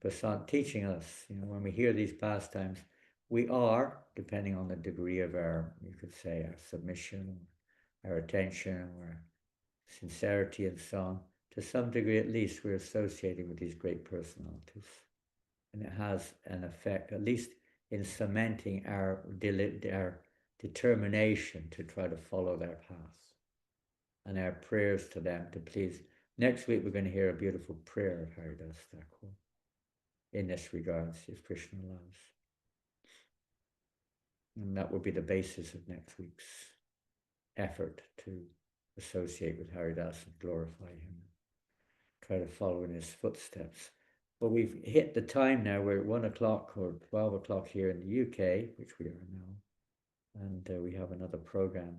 the teaching us, when we hear these pastimes, we are, depending on the degree of our, you could say, our submission, our attention, or sincerity and so on. To some degree, at least, we're associating with these great personalities. And it has an effect, at least in cementing our determination to try to follow their paths and our prayers to them to please. Next week, we're going to hear a beautiful prayer of Haridas Thakur in this regard, if Krishna allows. And that will be the basis of next week's effort to associate with Haridas and glorify him, try to follow in his footsteps. But we've hit the time now. We're at 1 o'clock or 12 o'clock here in the UK, which we are now. And we have another program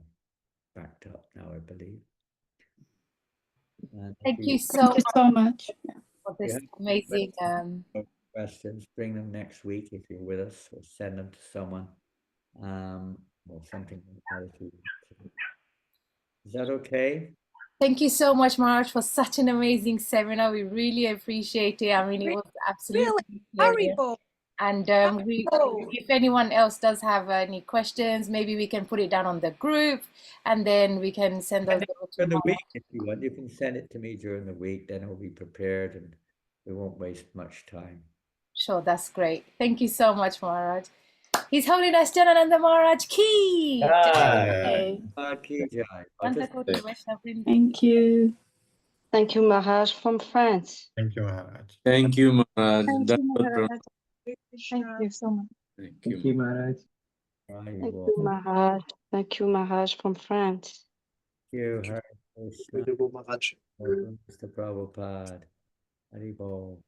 backed up now, I believe. And Thank you Thank you so much. for this amazing. Questions, bring them next week if you're with us, or send them to someone, or something. Is that okay? Thank you so much, Maharaj, for such an amazing seminar. We really appreciate it. I mean, it was absolutely brilliant. Haribo. And if anyone else does have any questions, maybe we can put it down on the group, and then we can send those during the week if you want. You can send it to me during the week, then I'll be prepared and we won't waste much time. Sure, that's great. Thank you so much, Maharaj. His Holiness Janananda Maharaj Ki Jai. Thank you. Thank you, Maharaj from France. Thank you, Maharaj. Thank you, Maharaj. Thank you, Maharaj. Thank you so much. Thank you, Maharaj. Thank you, Maharaj. Thank you, Maharaj from France. Thank you, Hare Krishna, Maharaj. Mr. Prabhupada. Haribo.